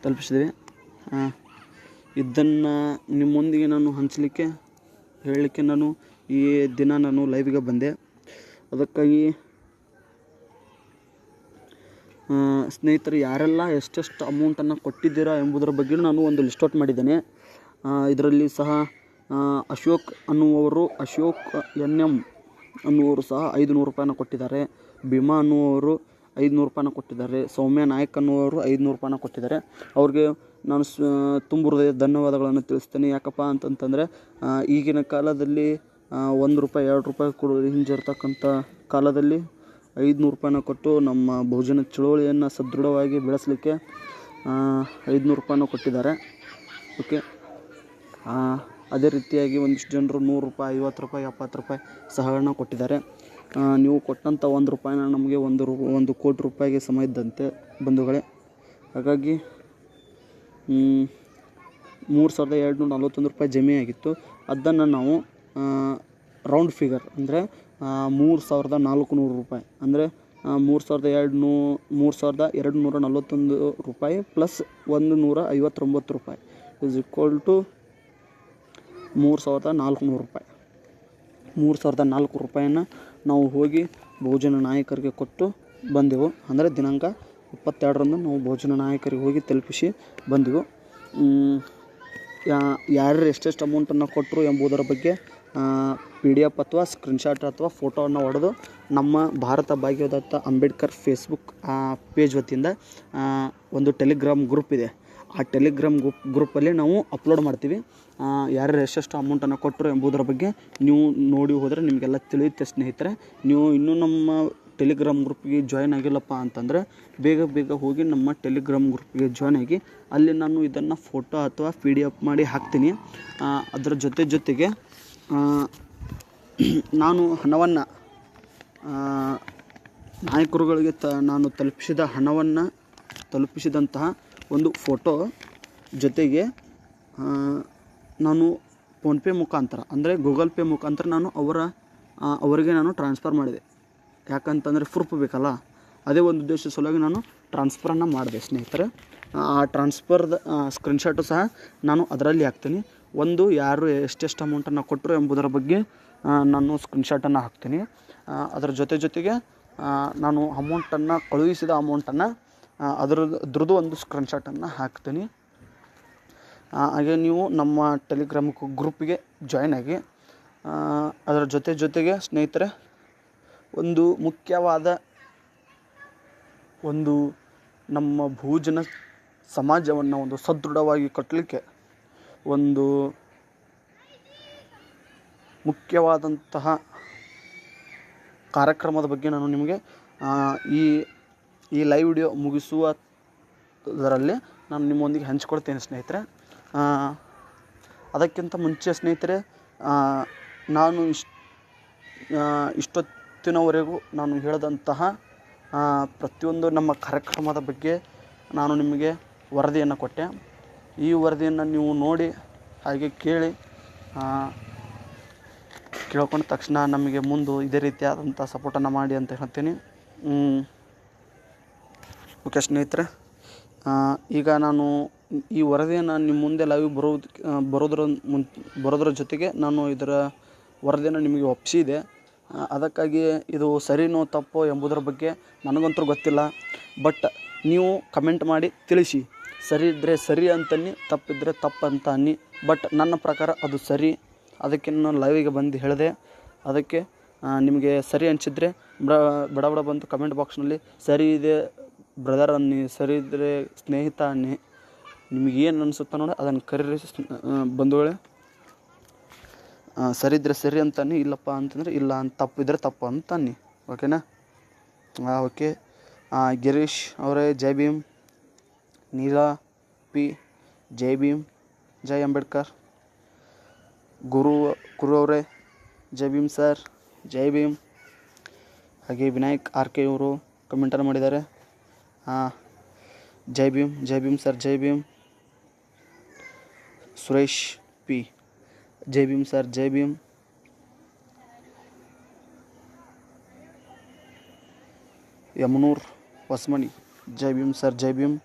ತಲುಪಿಸಿದ್ವಿ. ಇದನ್ನು ನಿಮ್ಮೊಂದಿಗೆ ನಾನು ಹೇಳಲಿಕ್ಕೆ ನಾನು ಈ ದಿನ ನಾನು ಲೈವಿಗೆ ಬಂದೆ. ಅದಕ್ಕಾಗಿ ಸ್ನೇಹಿತರು ಯಾರೆಲ್ಲ ಎಷ್ಟೆಷ್ಟು ಅಮೌಂಟನ್ನು ಕೊಟ್ಟಿದ್ದೀರಾ ಎಂಬುದರ ಬಗ್ಗೆ ನಾನು ಒಂದು ಲಿಸ್ಟ್ ಔಟ್ ಮಾಡಿದ್ದೇನೆ. ಇದರಲ್ಲಿ ಸಹ ಅಶೋಕ್ NM ಅನ್ನುವರು ಸಹ 500 ರೂಪಾಯಿನ ಕೊಟ್ಟಿದ್ದಾರೆ. ಭೀಮಾ ಅನ್ನುವರು 500 ರೂಪಾಯಿನ ಕೊಟ್ಟಿದ್ದಾರೆ. ಸೌಮ್ಯ ನಾಯಕ್ ಅನ್ನುವರು 500 ರೂಪಾಯಿನ ಕೊಟ್ಟಿದ್ದಾರೆ. ಅವ್ರಿಗೆ ನಾನು ತುಂಬ ಹೃದಯ ಧನ್ಯವಾದಗಳನ್ನು ತಿಳಿಸ್ತೇನೆ. ಯಾಕಪ್ಪ ಅಂತಂತಂದರೆ ಈಗಿನ ಕಾಲದಲ್ಲಿ 1 ರೂಪಾಯಿ 2 ರೂಪಾಯಿ ಕೊಡೋದು ಹಿಂಜರಿತಕ್ಕಂಥ ಕಾಲದಲ್ಲಿ 500 ರೂಪಾಯಿನ ಕೊಟ್ಟು ನಮ್ಮ ಬಹುಜನ ಚಳುವಳಿಯನ್ನು ಸದೃಢವಾಗಿ ಬೆಳೆಸಲಿಕ್ಕೆ 500 ರೂಪಾಯಿನ ಕೊಟ್ಟಿದ್ದಾರೆ. ಓಕೆ, ಅದೇ ರೀತಿಯಾಗಿ ಒಂದಿಷ್ಟು ಜನರು 100 ರೂಪಾಯಿ 50 ರೂಪಾಯಿ 70 ರೂಪಾಯಿ ಸಹಗಳನ್ನ ಕೊಟ್ಟಿದ್ದಾರೆ. ನೀವು ಕೊಟ್ಟಂಥ 1 ರೂಪಾಯಿನ ನಮಗೆ 1 ಕೋಟಿ ರೂಪಾಯಿಗೆ ಸಮ ಇದ್ದಂತೆ ಬಂಧುಗಳೇ. ಹಾಗಾಗಿ 3241 ರೂಪಾಯಿ ಜಮೆ ಆಗಿತ್ತು. ಅದನ್ನು ನಾವು ರೌಂಡ್ ಫಿಗರ್ ಅಂದರೆ 3400 ರೂಪಾಯಿ ಅಂದರೆ 3241 ರೂಪಾಯಿ ಪ್ಲಸ್ 159 ರೂಪಾಯಿ ಇಸ್ ಈಕ್ವಲ್ ಟು 3400 ರೂಪಾಯಿ. 3400 ರೂಪಾಯಿನ ನಾವು ಹೋಗಿ ಬಹುಜನ ನಾಯಕರಿಗೆ ಕೊಟ್ಟು ಬಂದೆವು. ಅಂದರೆ ದಿನಾಂಕ 22ರಂದು ನಾವು ಬಹುಜನ ನಾಯಕರಿಗೆ ಹೋಗಿ ತಲುಪಿಸಿ ಬಂದೆವು. ಯಾರ್ಯಾರು ಎಷ್ಟೆಷ್ಟು ಅಮೌಂಟನ್ನು ಕೊಟ್ಟರು ಎಂಬುದರ ಬಗ್ಗೆ PDF ಅಥವಾ ಸ್ಕ್ರೀನ್ಶಾಟ್ ಅಥವಾ ಫೋಟೋವನ್ನು ಹೊಡೆದು ನಮ್ಮ ಭಾರತ ಭಾಗ್ಯವಿಧಾತ ಅಂಬೇಡ್ಕರ್ ಫೇಸ್ಬುಕ್ ಪೇಜ್ ವತಿಯಿಂದ ಒಂದು ಟೆಲಿಗ್ರಾಮ್ ಗ್ರೂಪ್ ಇದೆ. ಆ ಟೆಲಿಗ್ರಾಮ್ ಗ್ರೂಪಲ್ಲಿ ನಾವು ಅಪ್ಲೋಡ್ ಮಾಡ್ತೀವಿ. ಯಾರ್ಯಾರು ಎಷ್ಟೆಷ್ಟು ಅಮೌಂಟನ್ನು ಕೊಟ್ಟರು ಎಂಬುದರ ಬಗ್ಗೆ ನೀವು ನೋಡಿ ಹೋದರೆ ನಿಮಗೆಲ್ಲ ತಿಳಿಯುತ್ತೆ ಸ್ನೇಹಿತರೆ. ನೀವು ಇನ್ನೂ ನಮ್ಮ ಟೆಲಿಗ್ರಾಮ್ ಗ್ರೂಪ್ಗೆ ಜಾಯ್ನ್ ಆಗಿಲ್ಲಪ್ಪ ಅಂತಂದರೆ ಬೇಗ ಹೋಗಿ ನಮ್ಮ ಟೆಲಿಗ್ರಾಮ್ ಗ್ರೂಪ್ಗೆ ಜಾಯ್ನ್ ಆಗಿ ಅಲ್ಲಿ ನಾನು ಇದನ್ನು ಫೋಟೋ ಅಥವಾ PDF ಮಾಡಿ ಹಾಕ್ತೀನಿ. ಅದರ ಜೊತೆಗೆ ನಾನು ಹಣವನ್ನು ನಾಯಕರುಗಳಿಗೆ ನಾನು ತಲುಪಿಸಿದಂತಹ ಒಂದು ಫೋಟೋ ಜೊತೆಗೆ ನಾನು ಫೋನ್ಪೇ ಮುಖಾಂತರ ಅಂದರೆ ಗೂಗಲ್ ಪೇ ಮುಖಾಂತರ ನಾನು ಅವರಿಗೆ ನಾನು ಟ್ರಾನ್ಸ್ಫರ್ ಮಾಡಿದೆ. ಯಾಕಂತಂದರೆ ಪ್ರೂಫ್ ಬೇಕಲ್ಲ, ಅದೇ ಒಂದು ಉದ್ದೇಶ ಸಲುವಾಗಿ ನಾನು ಟ್ರಾನ್ಸ್ಫರನ್ನು ಮಾಡಿದೆ ಸ್ನೇಹಿತರೆ. ಆ ಟ್ರಾನ್ಸ್ಫರ್ದ ಸ್ಕ್ರೀನ್ಶಾಟು ಸಹ ನಾನು ಅದರಲ್ಲಿ ಹಾಕ್ತೀನಿ. ಯಾರು ಎಷ್ಟೆಷ್ಟು ಅಮೌಂಟನ್ನು ಕೊಟ್ಟರು ಎಂಬುದರ ಬಗ್ಗೆ ನಾನು ಸ್ಕ್ರೀನ್ಶಾಟನ್ನು ಹಾಕ್ತೀನಿ. ಅದರ ಜೊತೆಗೆ ನಾನು ಕಳುಹಿಸಿದ ಅಮೌಂಟನ್ನು ಅದರದ್ದು ಒಂದು ಸ್ಕ್ರೀನ್ಶಾಟನ್ನು ಹಾಕ್ತೀನಿ. ಹಾಗೆ ನೀವು ನಮ್ಮ ಟೆಲಿಗ್ರಾಮ್ ಗ್ರೂಪಿಗೆ ಜಾಯ್ನ್ ಆಗಿ. ಅದರ ಜೊತೆಗೆ ಸ್ನೇಹಿತರೆ ಒಂದು ಮುಖ್ಯವಾದ ನಮ್ಮ ಬಹುಜನ ಸಮಾಜವನ್ನು ಒಂದು ಸದೃಢವಾಗಿ ಕಟ್ಟಲಿಕ್ಕೆ ಒಂದು ಮುಖ್ಯವಾದಂತಹ ಕಾರ್ಯಕ್ರಮದ ಬಗ್ಗೆ ನಾನು ನಿಮಗೆ ಈ ಲೈವ್ ವಿಡಿಯೋ ಮುಗಿಸುವುದರಲ್ಲಿ ನಾನು ನಿಮ್ಮೊಂದಿಗೆ ಹಂಚಿಕೊಳ್ತೇನೆ ಸ್ನೇಹಿತರೆ. ಅದಕ್ಕಿಂತ ಮುಂಚೆ ಸ್ನೇಹಿತರೆ, ನಾನು ಇಷ್ಟೊತ್ತಿನವರೆಗೂ ನಾನು ಹೇಳಿದಂತಹ ಪ್ರತಿಯೊಂದು ನಮ್ಮ ಕಾರ್ಯಕ್ರಮದ ಬಗ್ಗೆ ನಾನು ನಿಮಗೆ ವರದಿಯನ್ನು ಕೊಟ್ಟೆ. ಈ ವರದಿಯನ್ನು ನೀವು ನೋಡಿ ಹಾಗೆ ಕೇಳ್ಕೊಂಡ ತಕ್ಷಣ ನಮಗೆ ಮುಂದೆ ಇದೇ ರೀತಿಯಾದಂಥ ಸಪೋರ್ಟನ್ನು ಮಾಡಿ ಅಂತ ಹೇಳ್ತೀನಿ. ಓಕೆ ಸ್ನೇಹಿತರೆ, ಈಗ ನಾನು ಈ ವರದಿಯನ್ನು ನಿಮ್ಮ ಮುಂದೆ ಲೈವ್ ಬರೋದ್ರ ಜೊತೆಗೆ ನಾನು ಇದರ ವರದಿಯನ್ನು ನಿಮಗೆ ಒಪ್ಪಿಸಿದೆ. ಅದಕ್ಕಾಗಿ ಇದು ಸರಿನೋ ತಪ್ಪೋ ಎಂಬುದರ ಬಗ್ಗೆ ನನಗಂತೂ ಗೊತ್ತಿಲ್ಲ. ಬಟ್ ನೀವು ಕಮೆಂಟ್ ಮಾಡಿ ತಿಳಿಸಿ. ಸರಿ ಇದ್ದರೆ ಸರಿ ಅಂತನ್ನಿ, ತಪ್ಪಿದ್ದರೆ ತಪ್ಪು ಅಂತ ಅನ್ನಿ. ಬಟ್ ನನ್ನ ಪ್ರಕಾರ ಅದು ಸರಿ. ಅದಕ್ಕೆ ನಾನು ಲೈವಿಗೆ ಬಂದು ಹೇಳಿದೆ. ಅದಕ್ಕೆ ನಿಮಗೆ ಸರಿ ಅನಿಸಿದರೆ ಬಡ ಬಂದು ಕಮೆಂಟ್ ಬಾಕ್ಸ್ನಲ್ಲಿ ಸರಿ ಇದೆ ಬ್ರದರ್ ಅನ್ನಿ, ಸರಿ ಇದ್ದರೆ ಸ್ನೇಹಿತ ಅನ್ನಿ. ನಿಮಗೇನು ಅನಿಸುತ್ತೆ ನೋಡಿ ಅದನ್ನು ಕರೀರಿ ಬಂಧುಗಳೇ. ಸರಿ ಇದ್ದರೆ ಸರಿ ಅಂತಾನೆ, ಇಲ್ಲಪ್ಪ ಅಂತಂದರೆ ಇಲ್ಲ ಅಂತ, ತಪ್ಪಿದ್ರೆ ತಪ್ಪು ಅಂತಾನೆ. ಓಕೆನಾ? ಓಕೆ. ಗಿರೀಶ್ ಅವರೇ ಜೈ ಭೀಮ್. ನೀಲಾ ಪಿ ಜೈ ಭೀಮ್, ಜೈ ಅಂಬೇಡ್ಕರ್. ಗುರು ಅವರೇ ಜೈ ಭೀಮ್ ಸರ್, ಜೈ ಭೀಮ್. ಹಾಗೆ ವಿನಾಯಕ್ ಆರ್ ಕೆ ಅವರು ಕಮೆಂಟನ್ನು ಮಾಡಿದ್ದಾರೆ. ಜೈ ಭೀಮ್ ಸರ್, ಜೈ ಭೀಮ್. ಸುರೇಶ್ ಪಿ ಜೈ ಭೀಮ್ ಸರ್, ಜೈ ಭೀಮ್. ಯಮನೂರ್ ಹೊಸಮನಿ ಜೈ ಭೀಮ್ ಸರ್, ಜೈ ಭೀಮ್.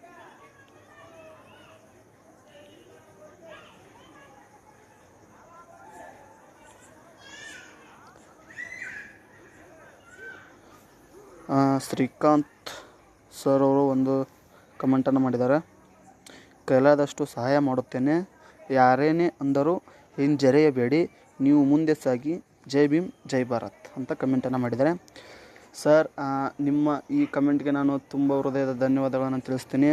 ಶ್ರೀಕಾಂತ್ ಸರ್ ಅವರು ಒಂದು ಕಮೆಂಟನ್ನು ಮಾಡಿದ್ದಾರೆ. ಕೈಲಾದಷ್ಟು ಸಹಾಯ ಮಾಡುತ್ತೇನೆ, ಯಾರೇನೇ ಅಂದರೂ ಹಿಂಜರಿಯಬೇಡಿ, ನೀವು ಮುಂದೆ ಸಾಗಿ, ಜೈ ಭೀಮ್ ಜೈ ಭಾರತ್ ಅಂತ ಕಮೆಂಟನ್ನು ಮಾಡಿದ್ದಾರೆ. ಸರ್, ನಿಮ್ಮ ಈ ಕಮೆಂಟ್ಗೆ ನಾನು ತುಂಬ ಹೃದಯದ ಧನ್ಯವಾದಗಳನ್ನು ತಿಳಿಸ್ತೀನಿ.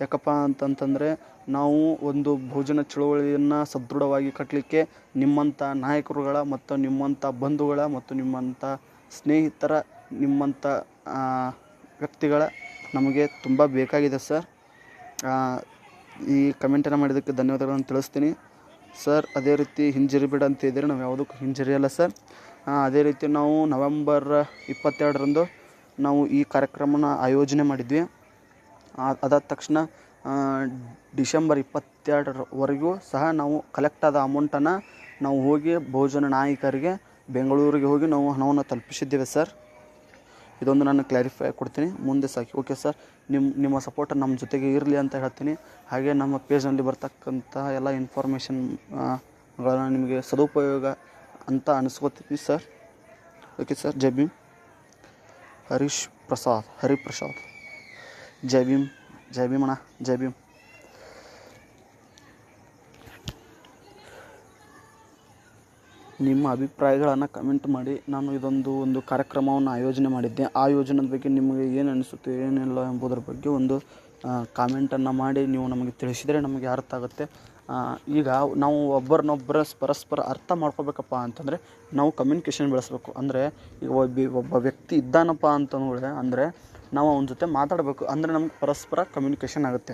ಯಾಕಪ್ಪ ಅಂತಂತಂದರೆ ನಾವು ಒಂದು ಬಹುಜನ ಚಳುವಳಿಯನ್ನು ಸದೃಢವಾಗಿ ಕಟ್ಟಲಿಕ್ಕೆ ನಿಮ್ಮಂಥ ನಾಯಕರುಗಳ ಮತ್ತು ನಿಮ್ಮಂಥ ಬಂಧುಗಳ ಮತ್ತು ನಿಮ್ಮಂಥ ಸ್ನೇಹಿತರ, ನಿಮ್ಮಂಥ ವ್ಯಕ್ತಿಗಳ ನಮಗೆ ತುಂಬ ಬೇಕಾಗಿದೆ ಸರ್. ಈ ಕಮೆಂಟನ್ನು ಮಾಡಿದ್ದಕ್ಕೆ ಧನ್ಯವಾದಗಳನ್ನು ತಿಳಿಸ್ತೀನಿ ಸರ್. ಅದೇ ರೀತಿ ಹಿಂಜರಿಬೇಡ ಅಂತ ಇದ್ದರೆ ನಾವು ಯಾವುದಕ್ಕೂ ಹಿಂಜರಿಯಲ್ಲ ಸರ್. ಅದೇ ರೀತಿ ನಾವು ನವೆಂಬರ್ 22ರಂದು ನಾವು ಈ ಕಾರ್ಯಕ್ರಮನ ಆಯೋಜನೆ ಮಾಡಿದ್ವಿ. ಅದಾದ ತಕ್ಷಣ ಡಿಸೆಂಬರ್ 22ರವರೆಗೂ ಸಹ ನಾವು ಕಲೆಕ್ಟ್ ಆದ ಅಮೌಂಟನ್ನು ನಾವು ಹೋಗಿ ಬಹುಜನ ನಾಯಕರಿಗೆ ಬೆಂಗಳೂರಿಗೆ ಹೋಗಿ ನಾವು ಹಣವನ್ನು ತಲುಪಿಸಿದ್ದೇವೆ ಸರ್. ಇದೊಂದು ನಾನು ಕ್ಲಾರಿಫೈ ಕೊಡ್ತೀನಿ, ಮುಂದೆ ಸಾಕಿ. ಓಕೆ ಸರ್, ನಿಮ್ಮ ಸಪೋರ್ಟ್ ನಮ್ಮ ಜೊತೆಗೆ ಇರಲಿ ಅಂತ ಹೇಳ್ತೀನಿ. ಹಾಗೆ ನಮ್ಮ ಪೇಜ್ನಲ್ಲಿ ಬರ್ತಕ್ಕಂಥ ಎಲ್ಲ ಇನ್ಫಾರ್ಮೇಷನ್ಗಳನ್ನು ನಿಮಗೆ ಸದುಪಯೋಗ ಅಂತ ಅನಿಸ್ಕೋತೀನಿ sir. Okay sir, Jai Bhim. Hariprasad ಜೈ ಭೀಮ್, ಜೈ ಭೀಮ್ ಅಣ್ಣ, ಜೈ ಭೀಮ್. ನಿಮ್ಮ ಅಭಿಪ್ರಾಯಗಳನ್ನು ಕಮೆಂಟ್ ಮಾಡಿ. ನಾನು ಒಂದು ಕಾರ್ಯಕ್ರಮವನ್ನು ಆಯೋಜನೆ ಮಾಡಿದ್ದೆ. ಆ ಯೋಜನೆಯ ಬಗ್ಗೆ ನಿಮಗೆ ಏನು ಅನಿಸುತ್ತೆ ಏನಿಲ್ಲ ಎಂಬುದರ ಬಗ್ಗೆ ಒಂದು ಕಾಮೆಂಟನ್ನು ಮಾಡಿ ನೀವು ನಮಗೆ ತಿಳಿಸಿದರೆ ನಮಗೆ ಅರ್ಥ ಆಗುತ್ತೆ. ಈಗ ನಾವು ಒಬ್ಬರನ್ನೊಬ್ಬರ ಪರಸ್ಪರ ಅರ್ಥ ಮಾಡ್ಕೋಬೇಕಪ್ಪ ಅಂತಂದರೆ ನಾವು ಕಮ್ಯುನಿಕೇಷನ್ ಬೆಳೆಸಬೇಕು. ಅಂದರೆ ಈಗ ಒಬ್ಬ ವ್ಯಕ್ತಿ ಇದ್ದಾನಪ್ಪ ಅಂತಂದರೆ ಅಂದರೆ ನಾವು ಅವನ ಜೊತೆ ಮಾತಾಡಬೇಕು. ಅಂದರೆ ನಮ್ಗೆ ಪರಸ್ಪರ ಕಮ್ಯುನಿಕೇಷನ್ ಆಗುತ್ತೆ,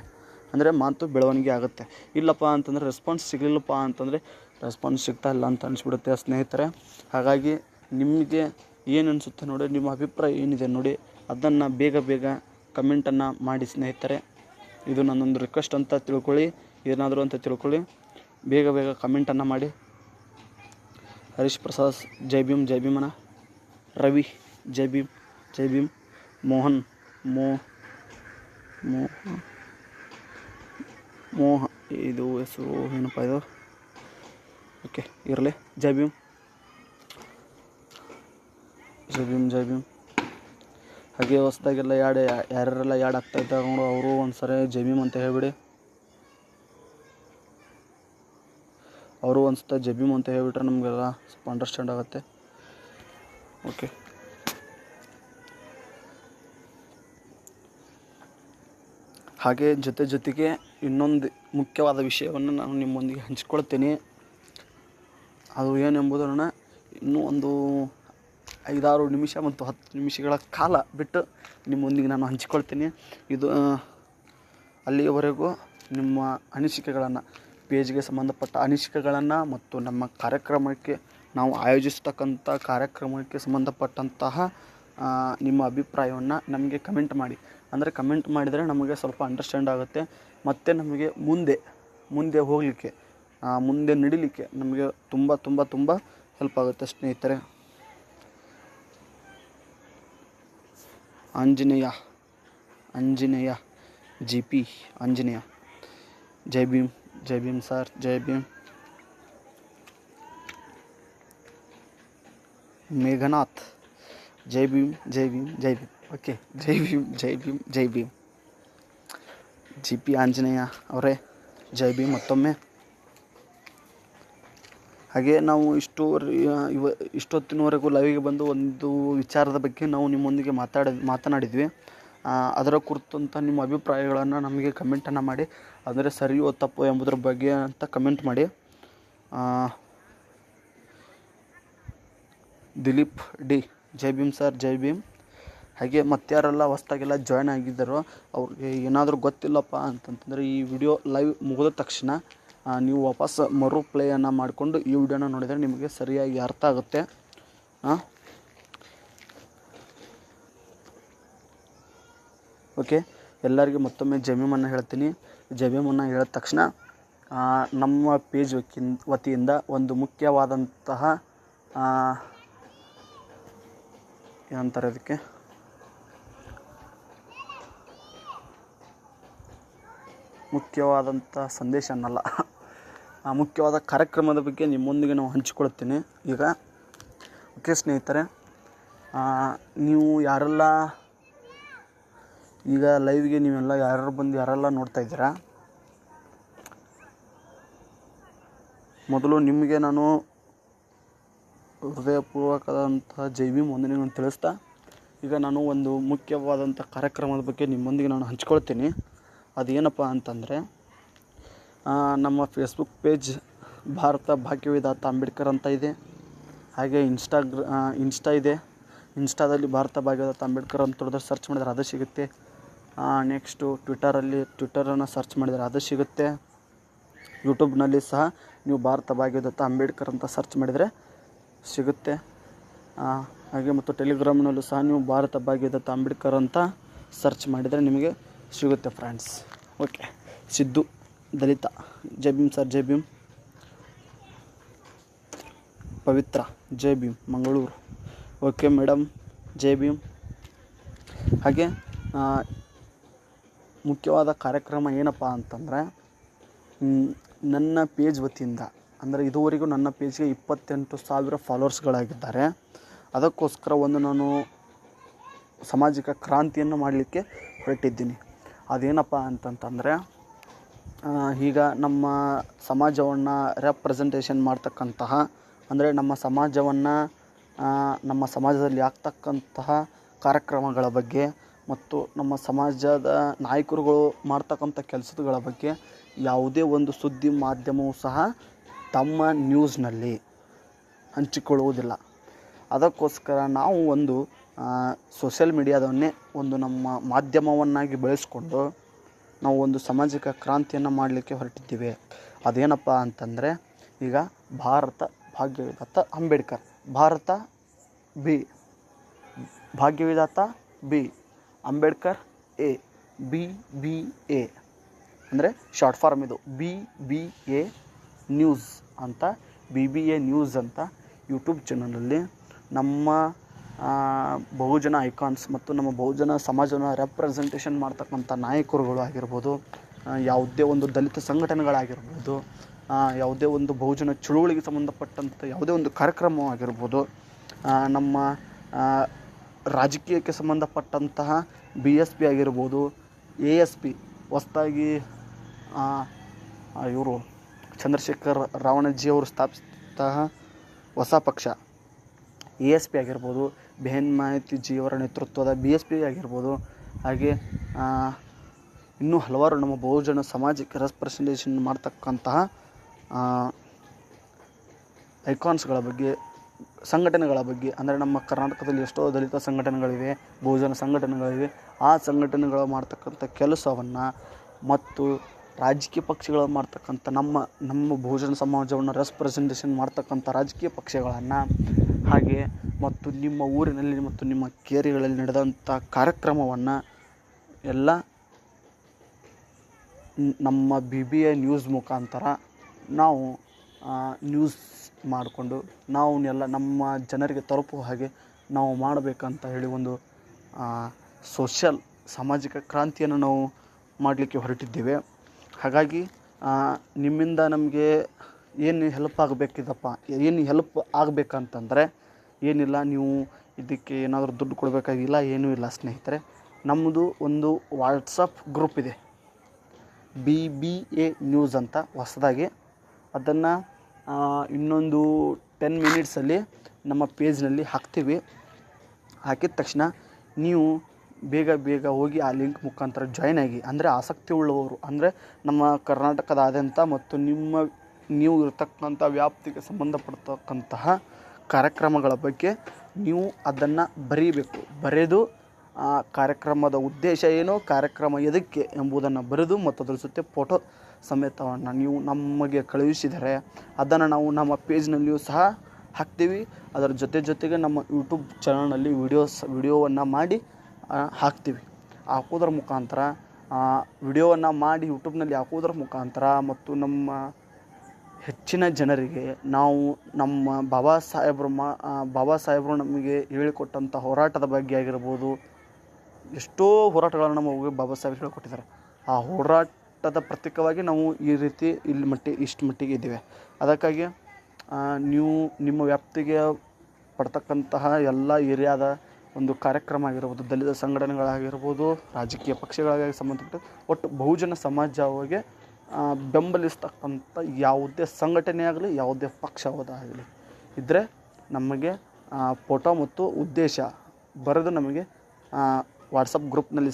ಅಂದರೆ ಮಾತು ಬೆಳವಣಿಗೆ ಆಗುತ್ತೆ. ಇಲ್ಲಪ್ಪ ಅಂತಂದರೆ ರೆಸ್ಪಾನ್ಸ್ ಸಿಗಲಿಲ್ಲಪ್ಪ ಅಂತಂದರೆ ರೆಸ್ಪಾನ್ಸ್ ಸಿಗ್ತಾ ಇಲ್ಲ ಅಂತ ಅನಿಸ್ಬಿಡುತ್ತೆ ಸ್ನೇಹಿತರೆ. ಹಾಗಾಗಿ ನಿಮಗೆ ಏನು ಅನಿಸುತ್ತೆ ನೋಡಿ, ನಿಮ್ಮ ಅಭಿಪ್ರಾಯ ಏನಿದೆ ನೋಡಿ, ಅದನ್ನು ಬೇಗ ಕಮೆಂಟನ್ನು ಮಾಡಿ ಸ್ನೇಹಿತರೆ. ಇದು ನನ್ನೊಂದು ರಿಕ್ವೆಸ್ಟ್ ಅಂತ ತಿಳ್ಕೊಳ್ಳಿ, ಏನಾದರೂ ಅಂತ ತಿಳ್ಕೊಳ್ಳಿ. ಬೇಗ ಕಮೆಂಟನ್ನು ಮಾಡಿ. ಹರೀಶ್ ಪ್ರಸಾದ್ ಜೈ ಭೀಮ್, ಜೈ ಭೀಮನ. ರವಿ ಜೈ ಭೀಮ್, ಜೈ ಭೀಮ್. ಮೋಹನ್ ಮೋಹ ಇದು ಹೆಸರು ಏನಪ್ಪ ಇದು, ಓಕೆ ಇರಲಿ. ಜೈ ಭೀಮ್, ಜೈ ಭೀಮ್, ಜೈ ಭೀಮ್. ಹಾಗೆ ಹೊಸದಾಗೆಲ್ಲ ಯಾರ್ಯಾರೆಲ್ಲ ಆಗ್ತಾಯಿದ್ದಾರೆ ನೋಡು, ಅವರು ಒಂದು ಸರಿ ಜೈ ಭೀಮ್ ಅಂತ ಹೇಳ್ಬಿಡಿ. ಅವರು ಒಂದು ಜೈ ಭೀಮ್ ಅಂತ ಹೇಳ್ಬಿಟ್ರೆ ನಮಗೆಲ್ಲ ಸ್ವಲ್ಪ ಅಂಡರ್ಸ್ಟ್ಯಾಂಡ್ ಆಗುತ್ತೆ. ಓಕೆ, ಹಾಗೆ ಜೊತೆಗೆ ಇನ್ನೊಂದು ಮುಖ್ಯವಾದ ವಿಷಯವನ್ನು ನಾನು ನಿಮ್ಮೊಂದಿಗೆ ಹಂಚಿಕೊಳ್ತೀನಿ. ಅದು ಏನೆಂಬುದನ್ನು ಇನ್ನೂ ಒಂದು 5-6 ನಿಮಿಷ ಮತ್ತು 10 ನಿಮಿಷಗಳ ಕಾಲ ಬಿಟ್ಟು ನಿಮ್ಮೊಂದಿಗೆ ನಾನು ಹಂಚಿಕೊಳ್ತೀನಿ. ಇದು ಅಲ್ಲಿಯವರೆಗೂ ನಿಮ್ಮ ಅನಿಸಿಕೆಗಳನ್ನು, ಪೇಜ್ಗೆ ಸಂಬಂಧಪಟ್ಟ ಅನಿಸಿಕೆಗಳನ್ನು ಮತ್ತು ನಮ್ಮ ಕಾರ್ಯಕ್ರಮಕ್ಕೆ ನಾವು ಆಯೋಜಿಸ್ತಕ್ಕಂಥ ಕಾರ್ಯಕ್ರಮಕ್ಕೆ ಸಂಬಂಧಪಟ್ಟಂತಹ ನಿಮ್ಮ ಅಭಿಪ್ರಾಯವನ್ನು ನಮಗೆ ಕಮೆಂಟ್ ಮಾಡಿ. ಅಂದರೆ ಕಮೆಂಟ್ ಮಾಡಿದರೆ ನಮಗೆ ಸ್ವಲ್ಪ ಅಂಡರ್ಸ್ಟ್ಯಾಂಡ್ ಆಗುತ್ತೆ, ಮತ್ತು ನಮಗೆ ಮುಂದೆ ಹೋಗಲಿಕ್ಕೆ, ಮುಂದೆ ನಡಿಲಿಕ್ಕೆ ನಮಗೆ ತುಂಬ ಹೆಲ್ಪ್ ಆಗುತ್ತೆ ಸ್ನೇಹಿತರೆ. ಆಂಜನೇಯ ಜಿ ಪಿ ಆಂಜನೇಯ ಜೈ ಭೀಮ್ ಸರ್, ಜೈ ಭೀಮ್. ಮೇಘನಾಥ್ ಜೈ Bhim. Okay, Jai Bhim. G P Anjaneya ಅವರೇ ಜೈ ಭೀಮ್ ಮತ್ತೊಮ್ಮೆ. ಹಾಗೆ ನಾವು ಇಷ್ಟೊತ್ತಿನವರೆಗೂ ಲೈವಿಗೆ ಬಂದು ಒಂದು ವಿಚಾರದ ಬಗ್ಗೆ ನಾವು ನಿಮ್ಮೊಂದಿಗೆ ಮಾತನಾಡಿದ್ವಿ. ಅದರ ಕುರಿತಂಥ ನಿಮ್ಮ ಅಭಿಪ್ರಾಯಗಳನ್ನು ನಮಗೆ ಕಮೆಂಟನ್ನು ಮಾಡಿ, ಅಂದರೆ ಸರಿಯೋ ತಪ್ಪೋ ಎಂಬುದರ ಬಗ್ಗೆ ಅಂತ ಕಮೆಂಟ್ ಮಾಡಿ. ದಿಲೀಪ್ ಡಿ, ಜೈ ಭೀಮ್ ಸರ್, ಜೈ ಭೀಮ್. ಹಾಗೆ ಮತ್ತಾರೆಲ್ಲ ಹೊಸ್ದಾಗೆಲ್ಲ ಜಾಯ್ನ್ ಆಗಿದ್ದಾರೋ ಅವ್ರಿಗೆ ಏನಾದರೂ ಗೊತ್ತಿಲ್ಲಪ್ಪ ಅಂತಂತಂದರೆ ಈ ವಿಡಿಯೋ ಲೈವ್ ಮುಗಿದ ತಕ್ಷಣ ನೀವು ವಾಪಸ್ ಮರು ಪ್ಲೇಯನ್ನು ಮಾಡಿಕೊಂಡು ಈ ವಿಡಿಯೋನ ನೋಡಿದರೆ ನಿಮಗೆ ಸರಿಯಾಗಿ ಅರ್ಥ ಆಗುತ್ತೆ. ಓಕೆ, ಎಲ್ಲರಿಗೂ ಮತ್ತೊಮ್ಮೆ ಜೈ ಭೀಮನ್ನು ಹೇಳ್ತೀನಿ. ಜೈ ಭೀಮನ್ನು ಹೇಳಿದ ತಕ್ಷಣ ನಮ್ಮ ಪೇಜ್ ವತಿಯಿಂದ ಒಂದು ಮುಖ್ಯವಾದಂತಹ ಏನಂತಾರೆ ಅದಕ್ಕೆ, ಮುಖ್ಯವಾದಂಥ ಸಂದೇಶ ಅನ್ನಲ್ಲ, ಮುಖ್ಯವಾದ ಕಾರ್ಯಕ್ರಮದ ಬಗ್ಗೆ ನಿಮ್ಮೊಂದಿಗೆ ನಾವು ಹಂಚಿಕೊಳ್ತೀನಿ ಈಗ. ಓಕೆ ಸ್ನೇಹಿತರೆ, ನೀವು ಯಾರೆಲ್ಲ ಈಗ ಲೈವ್ಗೆ ನೀವೆಲ್ಲ ಯಾರೆಲ್ಲ ನೋಡ್ತಾ ಇದ್ದೀರಾ, ಮೊದಲು ನಿಮಗೆ ನಾನು ಹೃದಯಪೂರ್ವಕವಾದಂಥ ಜೈ ಭೀಮ್ ವಂದನೆಗಳನ್ನು ತಿಳಿಸ್ತಾ, ಈಗ ನಾನು ಒಂದು ಮುಖ್ಯವಾದಂಥ ಕಾರ್ಯಕ್ರಮದ ಬಗ್ಗೆ ನಿಮ್ಮೊಂದಿಗೆ ನಾನು ಹಂಚ್ಕೊಳ್ತೀನಿ. ಅದೇನಪ್ಪ ಅಂತಂದರೆ, ನಮ್ಮ ಫೇಸ್ಬುಕ್ ಪೇಜ್ ಭಾರತ ಭಾಗ್ಯವಿಧಾತ ಅಂಬೇಡ್ಕರ್ ಅಂತ ಇದೆ. ಹಾಗೆ ಇನ್ಸ್ಟಾ ಇದೆ. ಇನ್ಸ್ಟಾದಲ್ಲಿ ಭಾರತ ಭಾಗ್ಯವಿಧಾತ ಅಂಬೇಡ್ಕರ್ ಅಂತ ಹೊಡೆದ್ರೆ ಸರ್ಚ್ ಮಾಡಿದರೆ ಅದು ಸಿಗುತ್ತೆ. ನೆಕ್ಸ್ಟು ಟ್ವಿಟರನ್ನು ಸರ್ಚ್ ಮಾಡಿದರೆ ಅದು ಸಿಗುತ್ತೆ. ಯೂಟ್ಯೂಬ್ನಲ್ಲಿ ಸಹ ನೀವು ಭಾರತ ಭಾಗ್ಯವಿಧಾತ ಅಂಬೇಡ್ಕರ್ ಅಂತ ಸರ್ಚ್ ಮಾಡಿದರೆ ಸಿಗುತ್ತೆ. ಹಾಗೆ ಮತ್ತು ಟೆಲಿಗ್ರಾಮ್ನಲ್ಲೂ ಸಹ ನೀವು ಭಾರತ ಭಾಗ್ಯವಿಧಾತ ಅಂಬೇಡ್ಕರ್ ಅಂತ ಸರ್ಚ್ ಮಾಡಿದರೆ ನಿಮಗೆ ಸಿಗುತ್ತೆ ಫ್ರೆಂಡ್ಸ್. ಓಕೆ, ಸಿದ್ದು ದಲಿತ, ಜೈ ಭೀಮ್ ಸರ್, ಜೈ ಭೀಮ್. ಪವಿತ್ರ, ಜೈ ಭೀಮ್, ಮಂಗಳೂರು. Okay madam, Jai Bhim. ಹಾಗೆ ಮುಖ್ಯವಾದ ಕಾರ್ಯಕ್ರಮ ಏನಪ್ಪ ಅಂತಂದರೆ, ನನ್ನ ಪೇಜ್ ವತಿಯಿಂದ, ಅಂದರೆ ಇದುವರೆಗೂ ನನ್ನ ಪೇಜ್ಗೆ 28,000 ಫಾಲೋವರ್ಸ್ಗಳಾಗಿದ್ದಾರೆ. ಅದಕ್ಕೋಸ್ಕರ ಒಂದು ನಾನು ಸಾಮಾಜಿಕ ಕ್ರಾಂತಿಯನ್ನು ಮಾಡಲಿಕ್ಕೆ ಹೊರಟಿದ್ದೀನಿ. ಅದೇನಪ್ಪ ಅಂತಂತಂದರೆ, ಈಗ ನಮ್ಮ ಸಮಾಜವನ್ನು ರೆಪ್ರೆಸೆಂಟೇಷನ್ ಮಾಡ್ತಕ್ಕಂತಹ, ಅಂದರೆ ನಮ್ಮ ಸಮಾಜದಲ್ಲಿ ಆಗ್ತಕ್ಕಂತಹ ಕಾರ್ಯಕ್ರಮಗಳ ಬಗ್ಗೆ ಮತ್ತು ನಮ್ಮ ಸಮಾಜದ ನಾಯಕರುಗಳು ಮಾಡ್ತಕ್ಕಂಥ ಕೆಲಸಗಳ ಬಗ್ಗೆ ಯಾವುದೇ ಒಂದು ಸುದ್ದಿ ಮಾಧ್ಯಮವೂ ಸಹ ತಮ್ಮ ನ್ಯೂಸ್ನಲ್ಲಿ ಹಂಚಿಕೊಳ್ಳುವುದಿಲ್ಲ. ಅದಕ್ಕೋಸ್ಕರ ನಾವು ಒಂದು ಸೋಷಿಯಲ್ ಮೀಡಿಯಾದವನ್ನೇ ಒಂದು ನಮ್ಮ ಮಾಧ್ಯಮವನ್ನಾಗಿ ಬೆಳೆಸ್ಕೊಂಡು ನಾವು ಒಂದು ಸಾಮಾಜಿಕ ಕ್ರಾಂತಿಯನ್ನು ಮಾಡಲಿಕ್ಕೆ ಹೊರಟಿದ್ದೀವಿ. ಅದೇನಪ್ಪ ಅಂತಂದರೆ, ಈಗ Bharat Bhagyavidhata Ambedkar, Bharat B, Bhagyavidhata B, Ambedkar A, BBA ಅಂದರೆ ಶಾರ್ಟ್ ಫಾರ್ಮ್ ಇದು, BBA ನ್ಯೂಸ್ ಅಂತ, BBA ನ್ಯೂಸ್ ಅಂತ ಯೂಟ್ಯೂಬ್ ಚಾನಲಲ್ಲಿ ನಮ್ಮ ಬಹುಜನ ಐಕಾನ್ಸ್ ಮತ್ತು ನಮ್ಮ ಬಹುಜನ ಸಮಾಜವನ್ನು ರೆಪ್ರೆಸೆಂಟೇಷನ್ ಮಾಡ್ತಕ್ಕಂಥ ನಾಯಕರುಗಳು ಆಗಿರ್ಬೋದು, ಯಾವುದೇ ಒಂದು ದಲಿತ ಸಂಘಟನೆಗಳಾಗಿರ್ಬೋದು, ಯಾವುದೇ ಒಂದು ಬಹುಜನ ಚಳುವಳಿಗೆ ಸಂಬಂಧಪಟ್ಟಂಥ ಯಾವುದೇ ಒಂದು ಕಾರ್ಯಕ್ರಮವಾಗಿರ್ಬೋದು, ನಮ್ಮ ರಾಜಕೀಯಕ್ಕೆ ಸಂಬಂಧಪಟ್ಟಂತಹ BSP ಆಗಿರ್ಬೋದು, ASP ಹೊಸದಾಗಿ ಇವರು ಚಂದ್ರಶೇಖರ್ ರಾವಣಜಿಯವರು ಸ್ಥಾಪಿಸಿದ ಹೊಸ ಪಕ್ಷ ASP ಆಗಿರ್ಬೋದು, ಬೆಹನ್ ಮಾಹಿತಿಜಿಯವರ ನೇತೃತ್ವದ BSP ಆಗಿರ್ಬೋದು, ಹಾಗೆ ಇನ್ನೂ ಹಲವಾರು ನಮ್ಮ ಬಹುಜನ ಸಮಾಜಕ್ಕೆ ರೆಪ್ರೆಸೆಂಟೇಷನ್ ಮಾಡ್ತಕ್ಕಂತಹ ಐಕಾನ್ಸ್ಗಳ ಬಗ್ಗೆ, ಸಂಘಟನೆಗಳ ಬಗ್ಗೆ, ಅಂದರೆ ನಮ್ಮ ಕರ್ನಾಟಕದಲ್ಲಿ ಎಷ್ಟೋ ದಲಿತ ಸಂಘಟನೆಗಳಿವೆ, ಬಹುಜನ ಸಂಘಟನೆಗಳಿವೆ. ಆ ಸಂಘಟನೆಗಳು ಮಾಡ್ತಕ್ಕಂಥ ಕೆಲಸವನ್ನು ಮತ್ತು ರಾಜಕೀಯ ಪಕ್ಷಗಳು ಮಾಡ್ತಕ್ಕಂಥ ನಮ್ಮ ಬಹುಜನ ಸಮಾಜವನ್ನು ರೆಪ್ರೆಸೆಂಟೇಷನ್ ಮಾಡ್ತಕ್ಕಂಥ ರಾಜಕೀಯ ಪಕ್ಷಗಳನ್ನು, ಹಾಗೆ ಮತ್ತು ನಿಮ್ಮ ಊರಿನಲ್ಲಿ ಮತ್ತು ನಿಮ್ಮ ಕೇರಿಗಳಲ್ಲಿ ನಡೆದಂಥ ಕಾರ್ಯಕ್ರಮವನ್ನು ಎಲ್ಲ ನಮ್ಮ BBA ನ್ಯೂಸ್ ಮುಖಾಂತರ ನಾವು ನ್ಯೂಸ್ ಮಾಡಿಕೊಂಡು ನಾವು ಎಲ್ಲ ನಮ್ಮ ಜನರಿಗೆ ತಲುಪುವ ಹಾಗೆ ನಾವು ಮಾಡಬೇಕಂತ ಹೇಳಿ ಒಂದು ಸೋಷಿಯಲ್ ಸಾಮಾಜಿಕ ಕ್ರಾಂತಿಯನ್ನು ನಾವು ಮಾಡಲಿಕ್ಕೆ ಹೊರಟಿದ್ದೇವೆ. ಹಾಗಾಗಿ ನಿಮ್ಮಿಂದ ನಮಗೆ ಏನು ಹೆಲ್ಪ್ ಆಗಬೇಕಂತಂದರೆ ಏನಿಲ್ಲ, ನೀವು ಇದಕ್ಕೆ ಏನಾದರೂ ದುಡ್ಡು ಕೊಡಬೇಕಾಗಿಲ್ಲ, ಏನೂ ಇಲ್ಲ ಸ್ನೇಹಿತರೆ. ನಮ್ಮದು ಒಂದು ವಾಟ್ಸಪ್ ಗ್ರೂಪ್ ಇದೆ, BBA ನ್ಯೂಸ್ ಅಂತ ಹೊಸದಾಗಿ. ಅದನ್ನು ಇನ್ನೊಂದು 10 ಮಿನಿಟ್ಸಲ್ಲಿ ನಮ್ಮ ಪೇಜ್ನಲ್ಲಿ ಹಾಕ್ತೀವಿ. ಹಾಕಿದ ತಕ್ಷಣ ನೀವು ಬೇಗ ಬೇಗ ಹೋಗಿ ಆ ಲಿಂಕ್ ಮುಖಾಂತರ ಜಾಯ್ನ್ ಆಗಿ. ಅಂದರೆ ಆಸಕ್ತಿ ಉಳ್ಳವರು, ಅಂದರೆ ನಮ್ಮ ಕರ್ನಾಟಕದಾದ್ಯಂತ ಮತ್ತು ನೀವು ಇರತಕ್ಕಂಥ ವ್ಯಾಪ್ತಿಗೆ ಸಂಬಂಧಪಡ್ತಕ್ಕಂತಹ ಕಾರ್ಯಕ್ರಮಗಳ ಬಗ್ಗೆ ನೀವು ಅದನ್ನು ಬರೀಬೇಕು. ಬರೆದು ಆ ಕಾರ್ಯಕ್ರಮದ ಉದ್ದೇಶ ಏನು, ಕಾರ್ಯಕ್ರಮ ಎದಕ್ಕೆ ಎಂಬುದನ್ನು ಬರೆದು ಮತ್ತು ಅದರ ಜೊತೆ ಫೋಟೋ ಸಮೇತವನ್ನು ನೀವು ನಮಗೆ ಕಳುಹಿಸಿದರೆ ಅದನ್ನು ನಾವು ನಮ್ಮ ಪೇಜ್ನಲ್ಲಿಯೂ ಸಹ ಹಾಕ್ತೀವಿ. ಅದರ ಜೊತೆಗೆ ನಮ್ಮ ಯೂಟ್ಯೂಬ್ ಚಾನಲ್ನಲ್ಲಿ ವಿಡಿಯೋವನ್ನು ಮಾಡಿ ಹಾಕ್ತೀವಿ. ಹಾಕೋದ್ರ ಮುಖಾಂತರ ವಿಡಿಯೋವನ್ನು ಮಾಡಿ ಯೂಟ್ಯೂಬ್ನಲ್ಲಿ ಹಾಕೋದ್ರ ಮುಖಾಂತರ ಮತ್ತು ನಮ್ಮ ಹೆಚ್ಚಿನ ಜನರಿಗೆ ನಾವು ನಮ್ಮ ಬಾಬಾ ಸಾಹೇಬರು ನಮಗೆ ಹೇಳಿಕೊಟ್ಟಂಥ ಹೋರಾಟದ ಬಗ್ಗೆ ಆಗಿರ್ಬೋದು, ಎಷ್ಟೋ ಹೋರಾಟಗಳನ್ನು ನಮಗೆ ಬಾಬಾ ಸಾಹೇಬರು ಹೇಳಿಕೊಟ್ಟಿದ್ದಾರೆ. ಆ ಹೋರಾಟದ ಪ್ರತೀಕವಾಗಿ ನಾವು ಈ ರೀತಿ ಇಷ್ಟು ಮಟ್ಟಿಗೆ ಇದ್ದೇವೆ. ಅದಕ್ಕಾಗಿ ನೀವು ನಿಮ್ಮ ವ್ಯಾಪ್ತಿಗೆ ಪಡ್ತಕ್ಕಂತಹ ಎಲ್ಲ ಏರಿಯಾದ ಒಂದು ಕಾರ್ಯಕ್ರಮ ಆಗಿರ್ಬೋದು, ದಲಿತ ಸಂಘಟನೆಗಳಾಗಿರ್ಬೋದು, ರಾಜಕೀಯ ಪಕ್ಷಗಳಾಗಿ ಸಂಬಂಧಪಟ್ಟ ಒಟ್ಟು ಬಹುಜನ ಸಮಾಜವಾಗಿ ಬೆಂಬಲಿಸ್ತಕ್ಕಂಥ ಯಾವುದೇ ಸಂಘಟನೆ ಆಗಲಿ, ಯಾವುದೇ ಪಕ್ಷವಾಗಲಿ ಇದ್ದರೆ ನಮಗೆ ಫೋಟೋ ಮತ್ತು ಉದ್ದೇಶ ಬರೆದು ನಮಗೆ ವಾಟ್ಸಪ್ ಗ್ರೂಪ್ನಲ್ಲಿ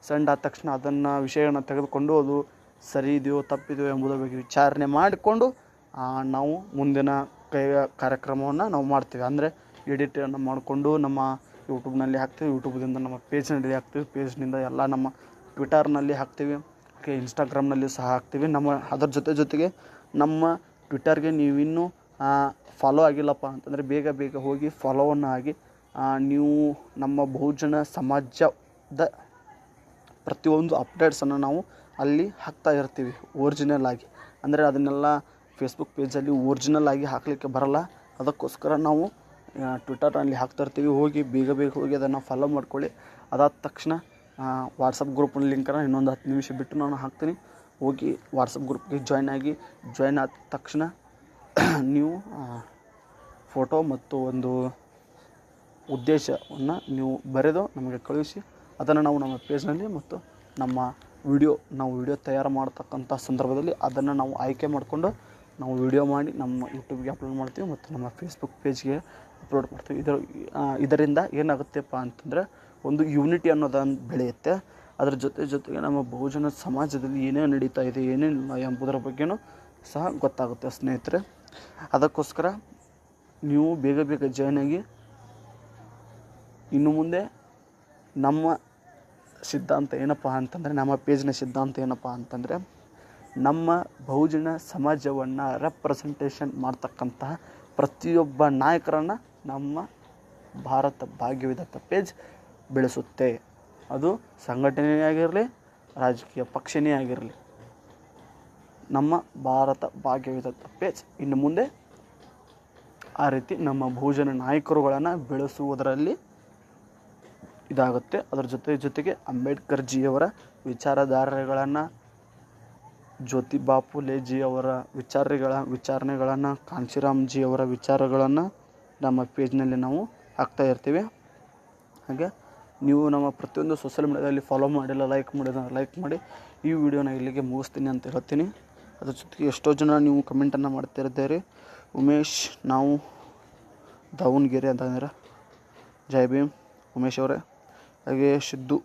ಸೆಂಡ್ ಆದ ತಕ್ಷಣ ಅದನ್ನು ವಿಷಯವನ್ನು ತೆಗೆದುಕೊಂಡು ಅದು ಸರಿ ಇದೆಯೋ ತಪ್ಪಿದೆಯೋ ಎಂಬುದರ ಬಗ್ಗೆ ವಿಚಾರಣೆ ಮಾಡಿಕೊಂಡು ನಾವು ಮುಂದಿನ ಕಾರ್ಯಕ್ರಮವನ್ನು ನಾವು ಮಾಡ್ತೀವಿ. ಅಂದರೆ ಎಡಿಟನ್ನು ಮಾಡಿಕೊಂಡು ನಮ್ಮ ಯೂಟ್ಯೂಬ್ನಲ್ಲಿ ಹಾಕ್ತೀವಿ, ಯೂಟ್ಯೂಬ್ದಿಂದ ನಮ್ಮ ಪೇಜ್ನಲ್ಲಿ ಹಾಕ್ತೀವಿ, ಪೇಜ್ನಿಂದ ಎಲ್ಲ ನಮ್ಮ ಟ್ವಿಟರ್ನಲ್ಲಿ ಹಾಕ್ತೀವಿ, ಇನ್ಸ್ಟಾಗ್ರಾಮ್ನಲ್ಲಿ ಸಹ ಹಾಕ್ತೀವಿ. ಅದರ ಜೊತೆಗೆ ನಮ್ಮ ಟ್ವಿಟರ್ಗೆ ನೀವಿನ್ನೂ ಫಾಲೋ ಆಗಿಲ್ಲಪ್ಪ ಅಂತಂದರೆ ಬೇಗ ಹೋಗಿ ಫಾಲೋವನ್ನು ಆಗಿ ನೀವು ನಮ್ಮ ಬಹುಜನ ಸಮಾಜದ ಪ್ರತಿಯೊಂದು ಅಪ್ಡೇಟ್ಸನ್ನು ನಾವು ಅಲ್ಲಿ ಹಾಕ್ತಾ ಇರ್ತೀವಿ ಒರಿಜಿನಲ್ ಆಗಿ. ಅಂದರೆ ಅದನ್ನೆಲ್ಲ ಫೇಸ್ಬುಕ್ ಪೇಜಲ್ಲಿ ಒರಿಜಿನಲ್ ಆಗಿ ಹಾಕಲಿಕ್ಕೆ ಬರಲ್ಲ. ಅದಕ್ಕೋಸ್ಕರ ನಾವು ಟ್ವಿಟರ್ನಲ್ಲಿ ಹಾಕ್ತಾ ಇರ್ತೀವಿ. ಹೋಗಿ ಬೇಗ ಹೋಗಿ ಅದನ್ನು ಫಾಲೋ ಮಾಡ್ಕೊಳ್ಳಿ. ಅದಾದ ತಕ್ಷಣ ವಾಟ್ಸಪ್ ಗ್ರೂಪ್ ಲಿಂಕನ್ನು ಇನ್ನೊಂದು 10 ನಿಮಿಷ ಬಿಟ್ಟು ನಾನು ಹಾಕ್ತೀನಿ. ಹೋಗಿ ವಾಟ್ಸಪ್ ಗ್ರೂಪ್ಗೆ ಜಾಯ್ನ್ ಆದ ತಕ್ಷಣ ನೀವು ಫೋಟೋ ಮತ್ತು ಒಂದು ಉದ್ದೇಶವನ್ನು ನೀವು ಬರೆದು ನಮಗೆ ಕಳುಹಿಸಿ ಅದನ್ನು ನಾವು ನಮ್ಮ ಪೇಜ್ನಲ್ಲಿ ಮತ್ತು ನಮ್ಮ ನಾವು ವಿಡಿಯೋ ತಯಾರು ಮಾಡ್ತಕ್ಕಂಥ ಸಂದರ್ಭದಲ್ಲಿ ಅದನ್ನು ನಾವು ಆಯ್ಕೆ ಮಾಡಿಕೊಂಡು ನಾವು ವಿಡಿಯೋ ಮಾಡಿ ನಮ್ಮ ಯೂಟ್ಯೂಬ್ಗೆ ಅಪ್ಲೋಡ್ ಮಾಡ್ತೀವಿ ಮತ್ತು ನಮ್ಮ ಫೇಸ್ಬುಕ್ ಪೇಜ್ಗೆ ಅಪ್ಲೋಡ್ ಮಾಡ್ತೀವಿ. ಇದರಿಂದ ಏನಾಗುತ್ತೆಪ್ಪ ಅಂತಂದರೆ ಒಂದು ಯೂನಿಟಿ ಅನ್ನೋದನ್ನು ಬೆಳೆಯುತ್ತೆ. ಅದರ ಜೊತೆಗೆ ನಮ್ಮ ಬಹುಜನ ಸಮಾಜದಲ್ಲಿ ಏನೇನು ನಡೀತಾ ಇದೆ, ಏನೇನಿಲ್ಲ ಎಂಬುದರ ಬಗ್ಗೆಯೂ ಸಹ ಗೊತ್ತಾಗುತ್ತೆ ಸ್ನೇಹಿತರೆ. ಅದಕ್ಕೋಸ್ಕರ ನೀವು ಬೇಗ ಜಾಯ್ನ್ ಆಗಿ. ಇನ್ನು ಮುಂದೆ ನಮ್ಮ ಸಿದ್ಧಾಂತ ಏನಪ್ಪ ಅಂತಂದರೆ, ನಮ್ಮ ಪೇಜ್ನ ಸಿದ್ಧಾಂತ ಏನಪ್ಪ ಅಂತಂದರೆ, ನಮ್ಮ ಬಹುಜನ ಸಮಾಜವನ್ನು ರೆಪ್ರೆಸೆಂಟೇಷನ್ ಮಾಡ್ತಕ್ಕಂತಹ ಪ್ರತಿಯೊಬ್ಬ ನಾಯಕರನ್ನು ನಮ್ಮ ಭಾರತ ಭಾಗ್ಯವಿಧಾತ ಪೇಜ್ ಬೆಳೆಸುತ್ತೆ. ಅದು ಸಂಘಟನೆ ಆಗಿರಲಿ, ರಾಜಕೀಯ ಪಕ್ಷನೇ ಆಗಿರಲಿ, ನಮ್ಮ ಭಾರತ ಭಾಗ್ಯವಿಧಾತ ಪೇಜ್ ಇನ್ನು ಮುಂದೆ ಆ ರೀತಿ ನಮ್ಮ ಬಹುಜನ ನಾಯಕರುಗಳನ್ನು ಬೆಳೆಸುವುದರಲ್ಲಿ ಇದಾಗುತ್ತೆ. ಅದರ ಜೊತೆಗೆ ಅಂಬೇಡ್ಕರ್ ಜಿಯವರ ವಿಚಾರಧಾರೆಗಳನ್ನು, ಜ್ಯೋತಿಬಾ ಫುಲೆಜಿಯವರ ವಿಚಾರಣೆಗಳನ್ನು, ಕಾಂಶಿರಾಮ್ ಜಿಯವರ ವಿಚಾರಗಳನ್ನು ನಮ್ಮ ಪೇಜ್ನಲ್ಲಿ ನಾವು ಹಾಕ್ತಾ ಇರ್ತೀವಿ. ಹಾಗೆ ನೀವು ನಮ್ಮ ಪ್ರತಿಯೊಂದು ಸೋಷಿಯಲ್ ಮೀಡಿಯಾದಲ್ಲಿ ಫಾಲೋ ಮಾಡಿಲ್ಲ, ಲೈಕ್ ಮಾಡಿ. ಈ ವಿಡಿಯೋನ ಇಲ್ಲಿಗೆ ಮುಗಿಸ್ತೀನಿ ಅಂತ ಹೇಳ್ತೀನಿ. ಅದ್ರ ಜೊತೆಗೆ ಎಷ್ಟೋ ಜನ ನೀವು ಕಮೆಂಟನ್ನು ಮಾಡ್ತಿರ್ತೀರಿ. ಉಮೇಶ್, ನಾವು ದಾವಣಗೆರೆ ಅಂತಂದ್ರೆ ಜೈ ಭೀಮ್ ಉಮೇಶ್ ಅವರೇ. ಹಾಗೆ ಸಿದ್ದು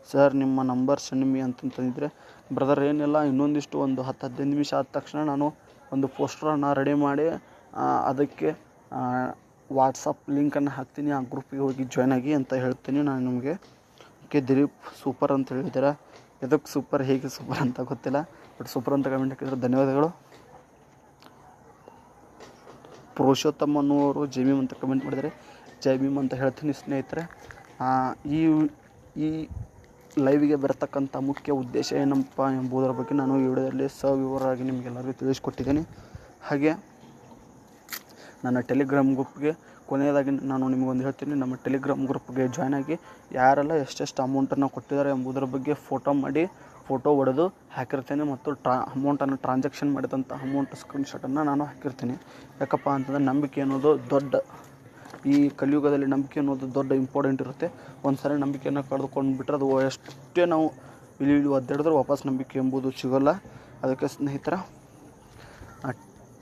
ಸರ್, ನಿಮ್ಮ ನಂಬರ್ ಸೆಂಡ್ ಮಿ ಅಂತಂತಂದಿದ್ರೆ, ಬ್ರದರ್ ಏನಿಲ್ಲ, ಇನ್ನೊಂದಿಷ್ಟು ಒಂದು 10-15 ನಿಮಿಷ ಆದ ತಕ್ಷಣ ನಾನು ಒಂದು ಪೋಸ್ಟರನ್ನು ರೆಡಿ ಮಾಡಿ ಅದಕ್ಕೆ ವಾಟ್ಸಪ್ ಲಿಂಕನ್ನು ಹಾಕ್ತೀನಿ. ಆ ಗ್ರೂಪಿಗೆ ಹೋಗಿ ಜಾಯ್ನ್ ಆಗಿ ಅಂತ ಹೇಳ್ತೀನಿ ನಾನು ನಿಮಗೆ. ಓಕೆ, ದಿಲೀಪ್ ಸೂಪರ್ ಅಂತ ಹೇಳಿದ್ದೀರಾ. ಎದಕ್ಕೆ ಸೂಪರ್, ಹೇಗೆ ಸೂಪರ್ ಅಂತ ಗೊತ್ತಿಲ್ಲ, ಬಟ್ ಸೂಪರ್ ಅಂತ ಕಮೆಂಟ್ ಹಾಕಿದ್ರೆ ಧನ್ಯವಾದಗಳು. ಪುರುಷೋತ್ತಮ್ ಅನ್ನುವರು ಜೈ ಭೀಮ್ ಅಂತ ಕಮೆಂಟ್ ಮಾಡಿದರೆ ಜೈ ಭೀಮ್ ಅಂತ ಹೇಳ್ತೀನಿ ಸ್ನೇಹಿತರೆ. ಈ ಲೈವಿಗೆ ಬರತಕ್ಕಂಥ ಮುಖ್ಯ ಉದ್ದೇಶ ಏನಪ್ಪ ಎಂಬುದರ ಬಗ್ಗೆ ನಾನು ಈ ವಿಡಿಯೋದಲ್ಲಿ ಸವಿವರವಾಗಿ ನಿಮಗೆಲ್ಲರಿಗೂ ತಿಳಿಸ್ಕೊಟ್ಟಿದ್ದೀನಿ. ಹಾಗೆ ನನ್ನ ಟೆಲಿಗ್ರಾಮ್ ಗ್ರೂಪ್ಗೆ ಕೊನೆಯದಾಗಿ ನಾನು ನಿಮಗೊಂದು ಹೇಳ್ತೀನಿ, ನಮ್ಮ ಟೆಲಿಗ್ರಾಮ್ ಗ್ರೂಪ್ಗೆ ಜಾಯ್ನ್ ಆಗಿ. ಯಾರೆಲ್ಲ ಎಷ್ಟೆಷ್ಟು ಅಮೌಂಟನ್ನು ಕೊಟ್ಟಿದ್ದಾರೆ ಎಂಬುದರ ಬಗ್ಗೆ ಫೋಟೋ ಹೊಡೆದು ಹಾಕಿರ್ತೇನೆ ಮತ್ತು ಅಮೌಂಟನ್ನು ಟ್ರಾನ್ಸಾಕ್ಷನ್ ಮಾಡಿದಂಥ ಅಮೌಂಟ್ ಸ್ಕ್ರೀನ್ಶಾಟನ್ನು ನಾನು ಹಾಕಿರ್ತೀನಿ. ಯಾಕಪ್ಪ ಅಂತಂದರೆ ನಂಬಿಕೆ ಅನ್ನೋದು ಈ ಕಲಿಯುಗದಲ್ಲಿ ನಂಬಿಕೆ ಅನ್ನೋದು ದೊಡ್ಡ ಇಂಪಾರ್ಟೆಂಟ್ ಇರುತ್ತೆ. ಒಂದು ಸಾರಿ ನಂಬಿಕೆಯನ್ನು ಕಳೆದುಕೊಂಡು ಬಿಟ್ಟರೆ ಅದು ಎಷ್ಟೇ ನಾವು ಇಲ್ಲಿ ಒದ್ದಾಡಿದ್ರೂ ವಾಪಸ್ ನಂಬಿಕೆ ಎಂಬುದು ಸಿಗೋಲ್ಲ. ಅದಕ್ಕೆ ಸ್ನೇಹಿತರ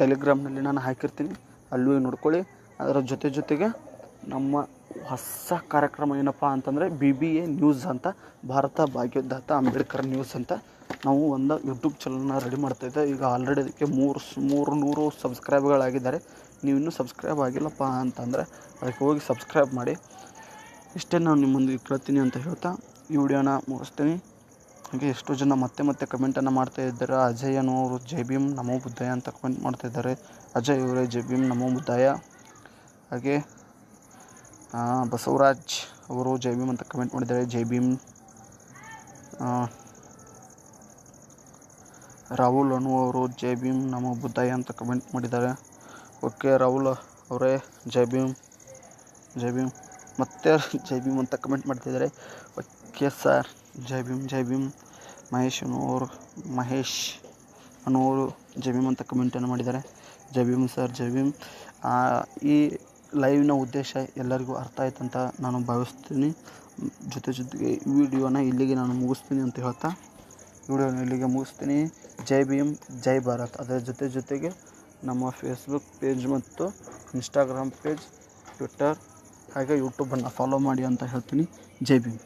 ಟೆಲಿಗ್ರಾಮ್ನಲ್ಲಿ ನಾನು ಹಾಕಿರ್ತೀನಿ, ಅಲ್ಲೂ ನೋಡ್ಕೊಳ್ಳಿ. ಅದರ ಜೊತೆಗೆ ನಮ್ಮ ಹೊಸ ಕಾರ್ಯಕ್ರಮ ಏನಪ್ಪ ಅಂತಂದರೆ BBA ನ್ಯೂಸ್ ಅಂತ, ಭಾರತ ಭಾಗ್ಯೋದ್ಧಾತ ಅಂಬೇಡ್ಕರ್ ನ್ಯೂಸ್ ಅಂತ ನಾವು ಒಂದು ಯೂಟ್ಯೂಬ್ ಚಾನಲ್ನ ರೆಡಿ ಮಾಡ್ತಾಯಿದ್ದೆ. ಈಗ ಆಲ್ರೆಡಿ ಅದಕ್ಕೆ 300 ಸಬ್ಸ್ಕ್ರೈಬ್ಗಳಾಗಿದ್ದಾರೆ. ನೀವು ಇನ್ನೂ ಸಬ್ಸ್ಕ್ರೈಬ್ ಆಗಿಲ್ಲಪ್ಪ ಅಂತಂದರೆ ಅದಕ್ಕೆ ಹೋಗಿ ಸಬ್ಸ್ಕ್ರೈಬ್ ಮಾಡಿ. ಇಷ್ಟೇ ನಾನು ನಿಮ್ಮೊಂದಿಗೆ ಕೇಳ್ತೀನಿ ಅಂತ ಹೇಳ್ತಾ ಈ ವಿಡಿಯೋನ ಮುಗಿಸ್ತೀನಿ. ಹಾಗೆ ಎಷ್ಟೋ ಜನ ಮತ್ತೆ ಕಮೆಂಟನ್ನು ಮಾಡ್ತಾಯಿದ್ದಾರೆ. ಅಜಯ್ ಅನ್ನೋರು ಜೈ ಭೀಮ್ ನಮೋ ಬುದ್ಧಾಯ ಅಂತ ಕಮೆಂಟ್ ಮಾಡ್ತಾಯಿದ್ದಾರೆ. ಅಜಯ್ ಅವರೇ ಜೈ ಭೀಮ್ ನಮೋ ಬುದ್ಧಾಯ. ಹಾಗೆ ಬಸವರಾಜ್ ಅವರು ಜೈ ಭೀಮ್ ಅಂತ ಕಮೆಂಟ್ ಮಾಡಿದ್ದಾರೆ. ಜೈ ಭೀಮ್. ರಾಹುಲ್ ಅನ್ನುವರು ಜೈ ಭೀಮ್ ನಮೋ ಬುದ್ಧಾಯ ಅಂತ ಕಮೆಂಟ್ ಮಾಡಿದ್ದಾರೆ. ಓಕೆ ರಾಹುಲ್ ಅವರೇ ಜೈ ಭೀಮ್ ಜೈ ಭೀಮ್. ಮತ್ತೆ ಜೈ ಭೀಮ್ ಅಂತ ಕಮೆಂಟ್ ಮಾಡ್ತಿದ್ದಾರೆ. Okay sir Jai Bhim. ಮಹೇಶ್ ಅನ್ನೋರು ಜೈ ಭೀಮ್ ಅಂತ ಕಮೆಂಟನ್ನು ಮಾಡಿದ್ದಾರೆ. ಜೈ ಭೀಮ್ ಸರ್ ಜೈ ಭೀಮ್. ಈ ಲೈವ್ನ ಉದ್ದೇಶ ಎಲ್ಲರಿಗೂ ಅರ್ಥ ಆಯ್ತು ಅಂತ ನಾನು ಭಾವಿಸ್ತೀನಿ. ಜೊತೆಗೆ ಈ ವಿಡಿಯೋನ ಇಲ್ಲಿಗೆ ನಾನು ಮುಗಿಸ್ತೀನಿ ಅಂತ ಹೇಳ್ತಾ ವಿಡಿಯೋನ ಇಲ್ಲಿಗೆ ಮುಗಿಸ್ತೀನಿ. ಜೈ ಭೀಮ್ ಜೈ ಭಾರತ್. ಅದರ ಜೊತೆಗೆ ನಮ್ಮ ಫೇಸ್ಬುಕ್ ಪೇಜ್ ಮತ್ತು ಇನ್ಸ್ಟಾಗ್ರಾಮ್ ಪೇಜ್, ಟ್ವಿಟ್ಟರ್ ಹಾಗೆ ಯೂಟ್ಯೂಬನ್ನು ಫಾಲೋ ಮಾಡಿ ಅಂತ ಹೇಳ್ತೀನಿ. ಜೈ ಭೀಮ್.